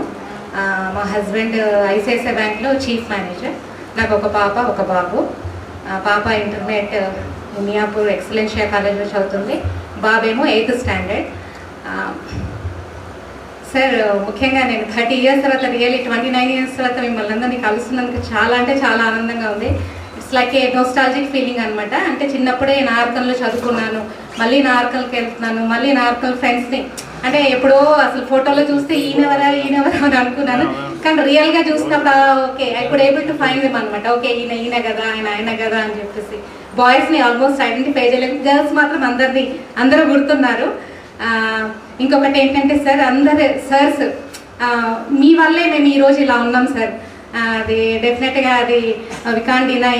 మా హస్బెండ్ ఐసిఐసిఐ బ్యాంక్లో చీఫ్ మేనేజర్. నాకు ఒక పాప ఒక బాబు. పాప ఇంటర్మీడియట్ మియాపూర్ ఎక్సలెన్షియా కాలేజ్లో చదువుతుంది, బాబేమో 8th స్టాండర్డ్. సార్ ముఖ్యంగా నేను 30 years తర్వాత రియల్లీ 29 years తర్వాత మిమ్మల్ని అందరినీ కలుస్తున్నందుకు చాలా అంటే చాలా ఆనందంగా ఉంది. It's like A nostalgic feeling అనమాట. అంటే చిన్నప్పుడే నార్కల్లో చదువుకున్నాను, మళ్ళీ నార్కల్కి వెళ్తున్నాను, మళ్ళీ నార్కల్ ఫ్రెండ్స్ని అంటే ఎప్పుడో అసలు ఫోటోలో చూస్తే ఈయనెవరా అని అనుకున్నాను. కానీ రియల్గా చూసినప్పుడు okay I could able to find them అనమాట. ఓకే ఈయన కదా ఆయన కదా అని చెప్పేసి బాయ్స్ని ఆల్మోస్ట్ ఐడెంటిఫై చేయలేదు. గర్ల్స్ మాత్రం అందరూ గుర్తున్నారు. ఇంకొకటి ఏంటంటే సార్ అందరు సర్స్ మీ వల్లే మేము ఈరోజు ఇలా ఉన్నాం సార్. అది డెఫినెట్గా అది వి కాంట్ డినై.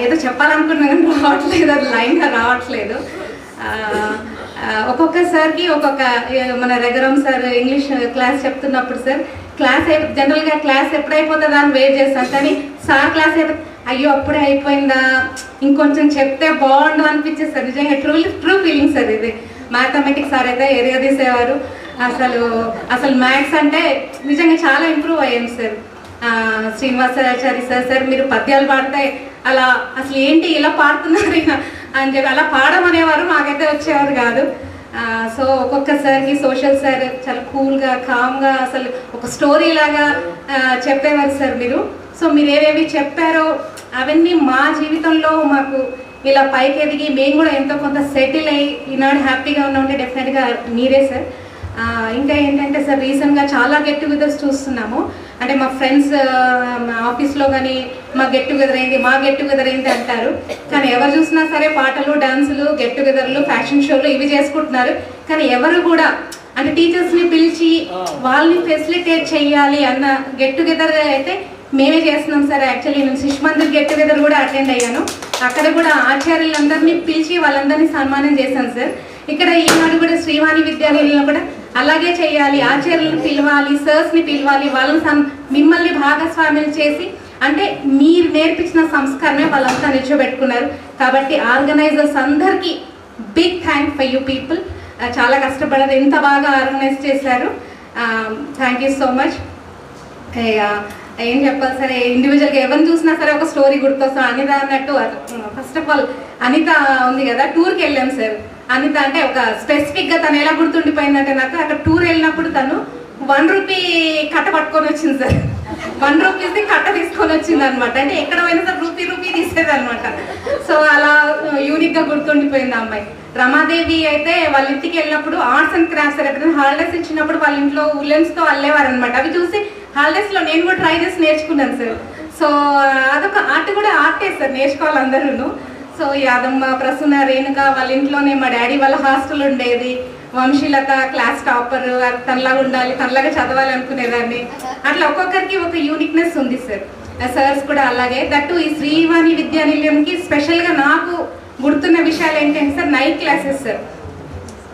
ఏదో చెప్పాలనుకున్నా కానీ రావట్లేదు, అది లైన్గా రావట్లేదు. ఒక్కొక్క సార్కి ఒక్కొక్క మన రఘురాం సార్ ఇంగ్లీష్ క్లాస్ చెప్తున్నప్పుడు సార్ క్లాస్ జనరల్గా క్లాస్ ఎప్పుడైపోతుందా అని వెయిట్ చేస్తాను. కానీ సార్ క్లాస్ అయ్యో అప్పుడే అయిపోయిందా, ఇంకొంచెం చెప్తే బాగుండు అనిపించేది సార్. నిజంగా ట్రూ ఫీలింగ్ సార్ ఇది. మ్యాథమెటిక్స్ సార్ అయితే ఏరియా తీసేవారు. అసలు మ్యాథ్స్ అంటే నిజంగా చాలా ఇంప్రూవ్ అయ్యాను సార్. శ్రీనివాసాచారి సార్ మీరు పద్యాలు పాడితే అలా అసలు ఏంటి ఇలా పాడుతున్నారు అని చెప్పి అలా పాడమనేవారు, మాకైతే వచ్చేవారు కాదు. సో ఒక్కొక్క సార్కి సోషల్ సార్ చాలా కూల్గా కామ్గా అసలు ఒక స్టోరీ లాగా చెప్పేవారు సార్ మీరు. సో మీరు ఏవేవి చెప్పారో అవన్నీ మా జీవితంలో మాకు ఇలా పైకి ఎదిగి మేము కూడా ఎంతో కొంత సెటిల్ అయ్యి ఈనాడు హ్యాపీగా ఉన్నామంటే డెఫినెట్గా మీరే సార్. ఇంకా ఏంటంటే సార్ రీసెంట్గా చాలా గెట్ టుగెదర్స్ చూస్తున్నాము. అంటే మా ఫ్రెండ్స్ ఆఫీస్లో కానీ మా గెట్ టుగెదర్ ఏంటి అంటారు. కానీ ఎవరు చూసినా సరే పాటలు, డాన్సులు, గెట్ టుగెదర్లు, ఫ్యాషన్ షోలు ఇవి చేసుకుంటున్నారు. కానీ ఎవరు కూడా అంటే టీచర్స్ని పిలిచి వాళ్ళని ఫెసిలిటేట్ చేయాలి అన్న గెట్ టుగెదర్ అయితే మేమే చేస్తున్నాం సార్. యాక్చువల్లీ నేను శిశు మందిర్ గెట్ టుగెదర్ కూడా అటెండ్ అయ్యాను. అక్కడ కూడా ఆచార్యులందరినీ పిలిచి వాళ్ళందరినీ సన్మానం చేశాను సార్. ఇక్కడ ఈనాడు కూడా శ్రీవాణి విద్యాలయంలో కూడా అలాగే చేయాలి. ఆచార్యులను పిలవాలి, సర్స్ని పిలవాలి, వాళ్ళని మిమ్మల్ని భాగస్వామ్యం చేసి అంటే మీరు నేర్పించిన సంస్కారమే వాళ్ళంతా నిల్చోబెట్టుకున్నారు. కాబట్టి ఆర్గనైజర్స్ అందరికీ big thank for you people. చాలా కష్టపడారు, ఎంత బాగా ఆర్గనైజ్ చేశారు. Thank you so much. ఏం చెప్పాలి సరే, ఇండివిజువల్గా ఎవరిని చూసినా సరే ఒక స్టోరీ గుర్తొస్తాం. అనిత అన్నట్టు ఫస్ట్ ఆఫ్ ఆల్ అనిత ఉంది కదా, టూర్కి వెళ్ళాం సార్. అనిత అంటే ఒక స్పెసిఫిక్గా తను ఎలా గుర్తుండిపోయిందంటే నాకు అక్కడ టూర్ వెళ్ళినప్పుడు తను 1 రూపీ కట్ట పట్టుకొని వచ్చింది సార్. 1 రూపీస్ది కట్ట తీసుకొని వచ్చింది అనమాట. అంటే ఎక్కడ పోయినా సార్ రూపీ తీసేది అనమాట. సో అలా యూనిక్గా గుర్తుండిపోయింది ఆ అమ్మాయి. రమాదేవి అయితే వాళ్ళ ఇంటికి వెళ్ళినప్పుడు ఆర్ట్స్ అండ్ క్రాఫ్ట్స్ ఎప్పుడైనా హాలిడేస్ ఇచ్చినప్పుడు వాళ్ళ ఇంట్లో ఉల్లెన్స్తో అల్లేవారు అనమాట. అవి చూసి హాలిడేస్లో నేను కూడా ట్రై చేసి నేర్చుకున్నాను సార్. సో అదొక ఆర్ట్ కూడా ఆర్టే సార్, నేర్చుకోవాలి అందరూ. సో యాదమ్మ, ప్రసన్న, రేణుక వాళ్ళ ఇంట్లోనే మా డాడీ వాళ్ళ హాస్టల్ ఉండేది. వంశీలత క్లాస్ టాపర్, తనలాగా ఉండాలి, తనలాగా చదవాలి అనుకునేదాన్ని. అట్లా ఒక్కొక్కరికి ఒక యూనిక్నెస్ ఉంది సార్. సర్స్ కూడా అలాగే. దట్టు ఈ శ్రీవాణి విద్యానిలయంకి స్పెషల్గా నాకు గుర్తున్న విషయాలు ఏంటంటే సార్ నైట్ క్లాసెస్ సార్.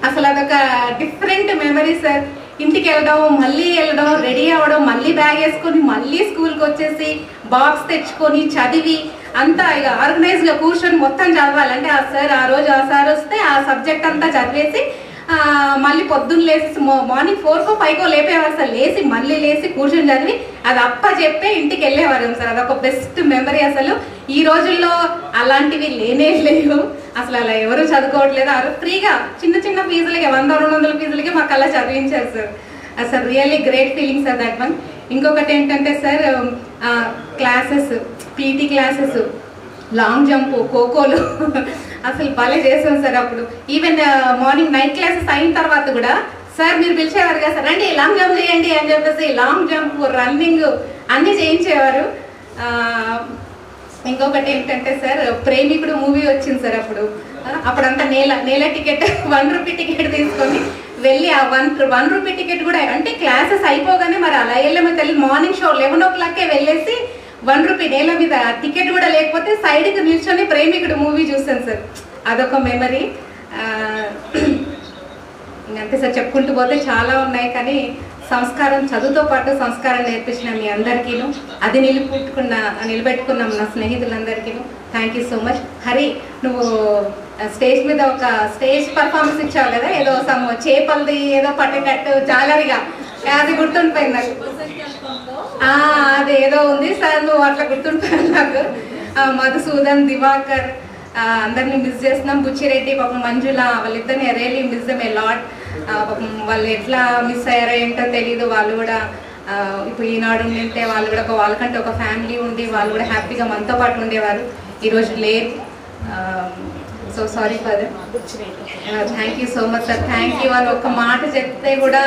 అసలు అదొక డిఫరెంట్ మెమరీ సార్. ఇంటికి వెళ్ళడం, మళ్ళీ వెళ్ళడం, రెడీ అవ్వడం, మళ్ళీ బ్యాగ్ వేసుకొని మళ్ళీ స్కూల్కి వచ్చేసి బాక్స్ తెచ్చుకొని చదివి అంతా ఇక ఆర్గనైజ్గా కూర్చొని మొత్తం చదవాలంటే ఆ సార్ వస్తే ఆ సబ్జెక్ట్ అంతా చదివేసి మళ్ళీ పొద్దున్న లేసి మార్నింగ్ 4కో 5కో లేపేవారు సార్. మళ్ళీ లేచి కూర్చొని చదివి అది అప్ప చెప్పే ఇంటికి వెళ్ళేవారు సార్. అదొక బెస్ట్ మెమరీ. అసలు ఈ రోజుల్లో అలాంటివి లేవు అసలు. అలా ఎవరు చదువుకోవట్లేదు. ఫ్రీగా చిన్న ఫీజులకి 100-200 ఫీజులకి మాకు అలా చదివించారు సార్. అసలు really great feeling sir that one. ఇంకొకటి ఏంటంటే sir classes, PT classes, long jump, ఖోఖోలు అసలు భలే చేసాం సార్. అప్పుడు ఈవెన్ మార్నింగ్ నైట్ క్లాసెస్ అయిన తర్వాత కూడా సార్ మీరు పిలిచేవారు కదా సార్, రండి లాంగ్ జంప్ చేయండి అని చెప్పేసి లాంగ్ జంప్, రన్నింగ్ అన్నీ చేయించేవారు. ఇంకొకటి ఏంటంటే సార్ ప్రేమికుడు మూవీ వచ్చింది సార్. అప్పుడంతా నేల టికెట్ 1 రూపీ టికెట్ తీసుకొని వెళ్ళి ఆ 1 రూపీ టికెట్ కూడా అంటే క్లాసెస్ అయిపోగానే మరి అలా వెళ్ళామో తెలియదు. మార్నింగ్ షో 11 o'clockకే వెళ్ళేసి 1 రూపీ నేల మీద టికెట్ కూడా లేకపోతే సైడ్కి నిల్చొని ప్రేమికుడు మూవీ చూసాను సార్. అదొక మెమరీ. అంతే సార్, చెప్పుకుంటూ పోతే చాలా ఉన్నాయి. కానీ సంస్కారం, చదువుతో పాటు సంస్కారం నేర్పించిన మీ అందరికీను, అది నిలబెట్టుకున్నాం నా స్నేహితులందరికీ thank you so much. Hari, నువ్వు స్టేజ్ మీద ఒక స్టేజ్ పర్ఫార్మెన్స్ ఇచ్చావు కదా, ఏదో చేపలది ఏదో పట్టేటట్టు జాలరిగా, అది గుర్తుండిపోయింది నాకు. అది ఏదో ఉంది సార్, నువ్వు అట్లా గుర్తుండిపోయాను నాకు. మధుసూదన్, దివాకర్ అందరినీ మిస్ చేస్తున్నాం. బుచ్చిరెడ్డి, పాపం మంజుల, వాళ్ళిద్దరిని really miss them a lot. పాపం వాళ్ళు ఎట్లా మిస్ అయ్యారో ఏంటో తెలీదు. వాళ్ళు కూడా ఇప్పుడు ఈనాడు ఉంటే వాళ్ళు కూడా వాళ్ళకంటే ఒక ఫ్యామిలీ ఉండి వాళ్ళు కూడా హ్యాపీగా మనతో పాటు ఉండేవారు. ఈరోజు లేరు. So sorry for thank you so much sir. Thank you అని ఒక్క మాట చెప్తే కూడా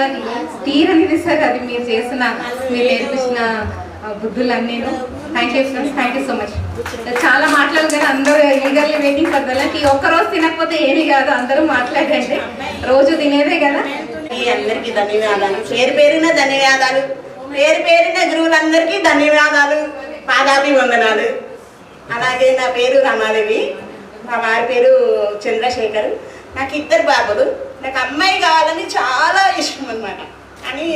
తీరనిది సార్ అది మీరు చేసిన, మీరు నేర్పించిన బుద్ధులన్నీ. Thank you friends, thank you so much. చాలా మాట్లాడారు కానీ అందరూ ఈగర్లీ వెయిటింగ్ ఫర్ దలకి. ఒక్కరోజు తినకపోతే ఏమీ కాదు, అందరూ మాట్లాడండి, రోజు తినేదే కదా. అందరికీ ధన్యవాదాలు, పేరు పేరున ధన్యవాదాలు, పేరు పేరున గురువులందరికీ ధన్యవాదాలు, పాదాభివందనాలు. అలాగే నా పేరు రమాదేవి, మా వారి పేరు చంద్రశేఖర్. నాకు 2 బాబులు. నాకు అమ్మాయి కావాలని చాలా ఇష్టం అనమాట. అని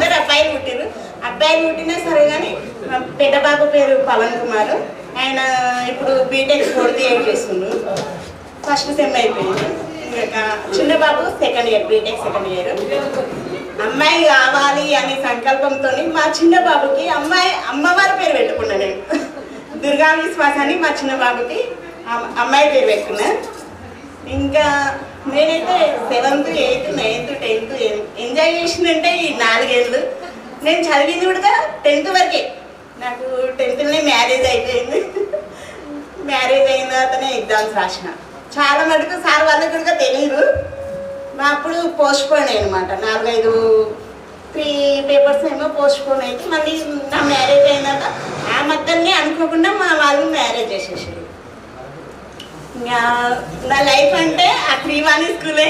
2 అబ్బాయిలు పుట్టారు. అబ్బాయిలు పుట్టినా సరే కానీ పెద్ద బాబు పేరు పవన్ కుమార్. ఆయన ఇప్పుడు బీటెక్ 4th year చేస్తున్నాడు, ఫస్ట్ సెమ్ అయిపోయింది. చిన్న బాబు 2nd year, BTech 2nd year. అమ్మాయి కావాలి అనే సంకల్పంతో మా చిన్న బాబుకి అమ్మవారి పేరు పెట్టుకున్నా నేను. దుర్గా విశ్వాస్ అని మా చిన్న బాబుకి అమ్మాయి పేరు పెట్టుకున్నా. ఇంకా నేనైతే 7th, 8th, 9th, 10th enjoy చేసిందంటే ఈ 4 ఏళ్ళు. నేను చదివింది కూడా 10th వరకే. నాకు 10thలోనే మ్యారేజ్ అయిపోయింది. మ్యారేజ్ అయిన తర్వాతనే ఎగ్జామ్స్ రాసిన. చాలా మటుకు సార్ వాళ్ళకి కూడా తెలియదు. మా అప్పుడు పోస్ట్ పోన్ అనమాట, 3 పేపర్స్ ఏమో పోస్ట్ పోన్ అయితే మళ్ళీ నా మ్యారేజ్ అయినాక ఆ మొత్తాన్ని అనుకోకుండా మా వాళ్ళు మ్యారేజ్ చేసేసారు. ఇంకా నా లైఫ్ అంటే ఆ 3 స్కూలే.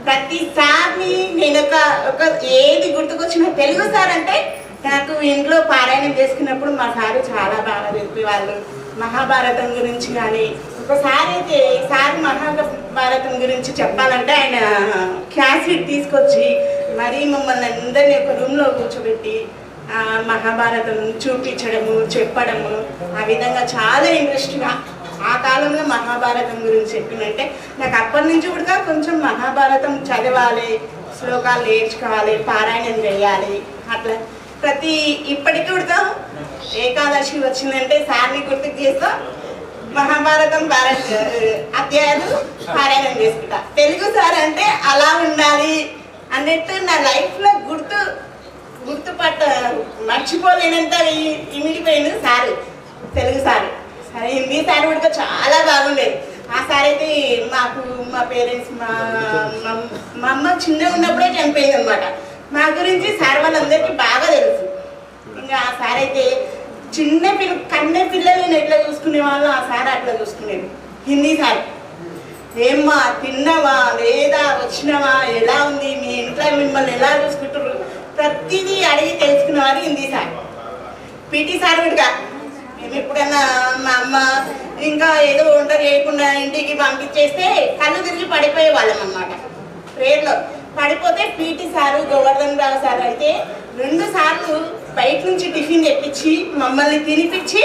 ప్రతిసారి నేను ఒక ఏది గుర్తుకొచ్చిన తెలుగు సార్ అంటే నాకు ఇంట్లో పారాయణం చేసుకున్నప్పుడు మా సారు చాలా బాగా చెప్పేవాళ్ళు. మహాభారతం గురించి కానీ ఒకసారి అయితే సార్ మహాభారతం గురించి చెప్పాలంటే ఆయన క్యాసెట్ తీసుకొచ్చి మరీ మమ్మల్ని అందరినీ ఒక రూమ్లో కూర్చోబెట్టి మహాభారతం చూపించడము, చెప్పడము, ఆ విధంగా చాలా ఇంట్రెస్ట్గా ఆ కాలంలో మహాభారతం గురించి చెప్పిందంటే నాకు అప్పటి నుంచి కూడా కొంచెం మహాభారతం చదవాలి, శ్లోకాలు నేర్చుకోవాలి, పారాయణం చేయాలి. అట్లా ఇప్పటికి కూడా ఏకాదశి వచ్చిందంటే సార్ని గుర్తుకు చేస్తా మహాభారతం అధ్యాయాలు పారాయణం చేసుకుంటా. తెలుగు సార్ అంటే అలా ఉండాలి అన్నట్టు నా లైఫ్లో మర్చిపోలేనంత ఇమిడిపోయింది సారు, తెలుగు సారు. సరే హిందీ సార్ కూడా చాలా బాగుండేది. ఆ సార్ అయితే మాకు మా పేరెంట్స్ మా అమ్మ చిన్నగా ఉన్నప్పుడే చనిపోయింది అనమాట. మా గురించి సార్ వాళ్ళందరికీ బాగా తెలుసు. ఇంకా ఆ సార్ అయితే కన్నె పిల్లల్ని ఎట్లా చూసుకునే వాళ్ళు ఆ సార్ అట్లా చూసుకునేది. హిందీ సార్ ఏమ్మా తిన్నావా లేదా వచ్చినావా ఎలా ఉంది మీ ఇంట్లో మిమ్మల్ని ఎలా చూసుకుంటారు ప్రతిదీ అడిగి తెలుసుకునేవారు హిందీ సార్. పీటీ సార్ కూడా మేము ఎప్పుడైనా మా అమ్మ ఇంకా ఏదో వంట చేయకుండా ఇంటికి పంపించేస్తే కళ్ళు తిరిగి పడిపోయే వాళ్ళం అన్నమాట. ప్రేయర్లో పడిపోతే పీటీ సారు గోవర్ధన్ రావు సార్ అయితే 2 సార్లు బయట నుంచి టిఫిన్ తెప్పించి మమ్మల్ని తినిపించి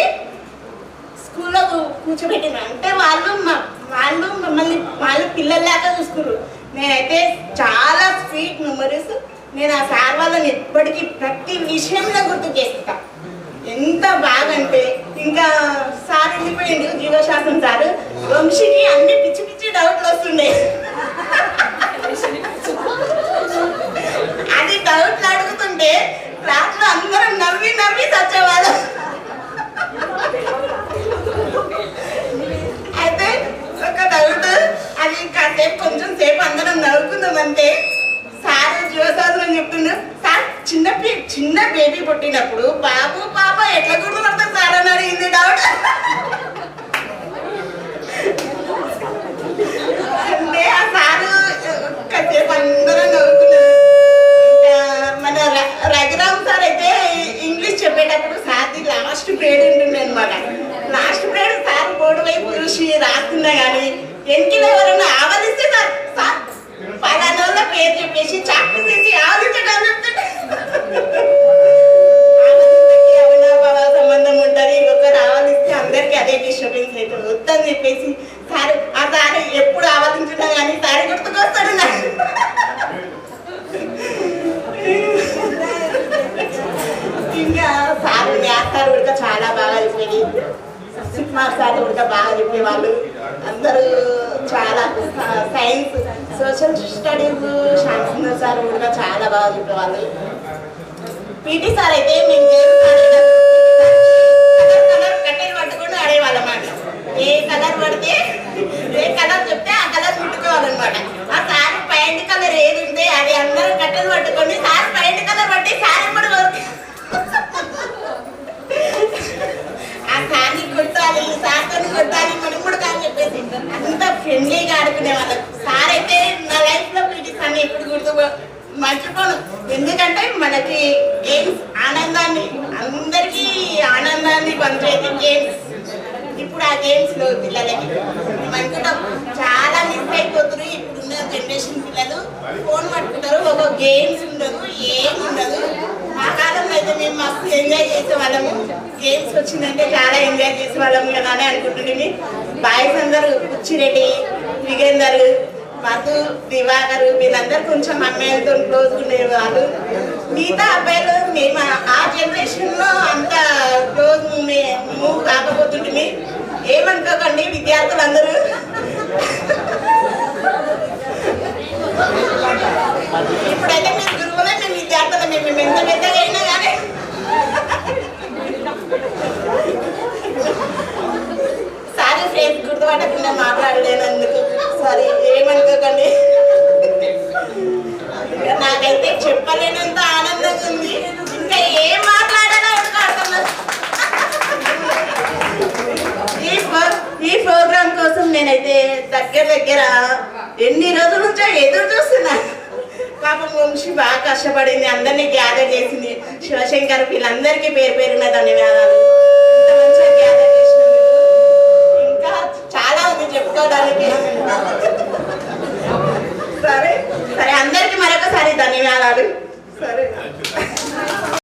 స్కూల్లో కూర్చోబెట్టిన. అంటే వాళ్ళు మమ్మల్ని వాళ్ళు పిల్లల్లాగా చూసుకున్నారు. నేనైతే చాలా స్వీట్ మెమరీస్. నేను ఆ సార్ వాళ్ళని ఎప్పటికీ ప్రతి విషయంలో గుర్తు చేస్తా. ఎంత బాగంటే ఇంకా సార్ వెళ్ళిపోయింది జీవశాస్త్రం సార్. వంశీకి అన్ని పిచ్చి పిచ్చి డౌట్లు వస్తుండే. అది డౌట్లు అడుగుతుంటే క్లాస్లో అందరూ నవ్వి చచ్చేవాళ్ళు. అయితే ఒక డౌట్ అది కాసేపు కొంచెం సేపు అందరం నవ్వుకుందామంటే సార్ జీవశాస్త్రం చెప్తున్నా. సార్ చిన్న బేబీ పుట్టినప్పుడు బాబు పాప ఎట్లా గుర్తుపడతారు సార్ అని అడిగింది డౌట్. అంటే ఆ సారు కాసేపు అందరం నవ్వుకున్నారు. మన రఘురామ్ సార్ అయితే ఇంగ్లీష్ చెప్పేటప్పుడు సార్ది లాస్ట్ పీరియడ్ ఉంటుండే అనమాట. లాస్ట్ పీరియడ్ సార్ బోర్డు వైపు చూసి రాస్తున్నా కానీ వెంకిలో ఎవరైనా ఆవలిస్తే సార్ పలానోళ్ళ పేరు చెప్పేసి చాకు తీసి ఆవలించడం చెప్తుంటే అవినాభావ సంబంధం ఉంటుంది. ఒకరు ఆవలిస్తే అందరికీ అదే డిస్టర్బెన్స్ అవుతుంది వద్దని చెప్పేసి సార్ ఆ సార్ ఎప్పుడు ఆవలించినా కానీ సార్ గుర్తుకొస్తాడు నాకు. ఇంకా సార్ మ్యాథ్స్ సార్ కూడా చాలా బాగా చెప్పేది. సుకుమార్ సార్ కూడా బాగా చెప్పేవాళ్ళు. అందరూ చాలా సైన్స్ సోషల్ స్టడీస్ శాంతిందర్ సార్ కూడా చాలా బాగా చెప్పేవాళ్ళు. పీటీ సార్ అయితే మేము కలర్ కట్టెలు పట్టుకొని ఆడేవాళ్ళం అన్నమాట. ఏ కలర్ పడితే కొట్టాలి, సార్తో కొట్టాలి, మనం కూడా కాని చెప్పేసి అంత ఫ్రెండ్లీగా ఆడుకునే వాళ్ళం. సార్ అయితే నా లైఫ్ లో పీటీ సార్ ఎప్పుడు గుర్తు మర్చిపోను. ఎందుకంటే మనకి గేమ్స్ ఆనందాన్ని, అందరికీ ఆనందాన్ని పంచేది గేమ్స్. ఇప్పుడు ఆ గేమ్స్ లో పిల్లలకి అనుకుంటాం చాలా మిస్ అయిపోతున్నారు. ఇప్పుడున్న జనరేషన్ పిల్లలు ఫోన్ పట్టుకుంటారు, ఒక గేమ్స్ ఉండదు, ఏం ఉండదు. ఆ కాలంలో అయితే మేము మస్తు ఎంజాయ్ చేసేవాళ్ళము. గేమ్స్ వచ్చిందంటే చాలా ఎంజాయ్ చేసేవాళ్ళము కదా అని అనుకుంటుంది. బాయ్స్ అందరూ కుచ్చిరెడ్డి, విగేందర్, మధు, దివాకరు వీళ్ళందరూ కొంచెం అమ్మాయిలతో క్లోజ్ ఉండేవాళ్ళు. మిగతా అబ్బాయిలు మేము ఆ జనరేషన్ లో అంత క్లోజ్ మూవ్ కాకపోతుంటుంది. ఏమనుకోకండి విద్యార్థులందరూ. ఇప్పుడైతే మేము గురువులే, మేము విద్యార్థులు, మేము ఎంత పెద్దగా అయినా కానీ సారీ ఫేస్ గుర్తుపట్టకుండా మాట్లాడలేనందుకు సారీ, ఏమనుకోకండి. నాకైతే చెప్పలేనంత ఆనందంగా ఉంది. ఇంకా ఏం మాట్లాడాలో అర్థం. ఈ ప్రోగ్రామ్ కోసం నేనైతే దగ్గర ఎన్ని రోజుల నుంచో ఎదురు చూస్తున్నా. పాపం వంశీ బాగా కష్టపడింది, అందరినీ గ్యాదర్ చేసింది. శివశంకర్ వీళ్ళందరికీ పేరు పేరున ధన్యవాదాలు. ఇంత మంచిగా గ్యాదర్ చేసినందుకు. ఇంకా చాలా ఉంది చెప్పుకోవడానికి. సరే అందరికీ మరొకసారి ధన్యవాదాలు.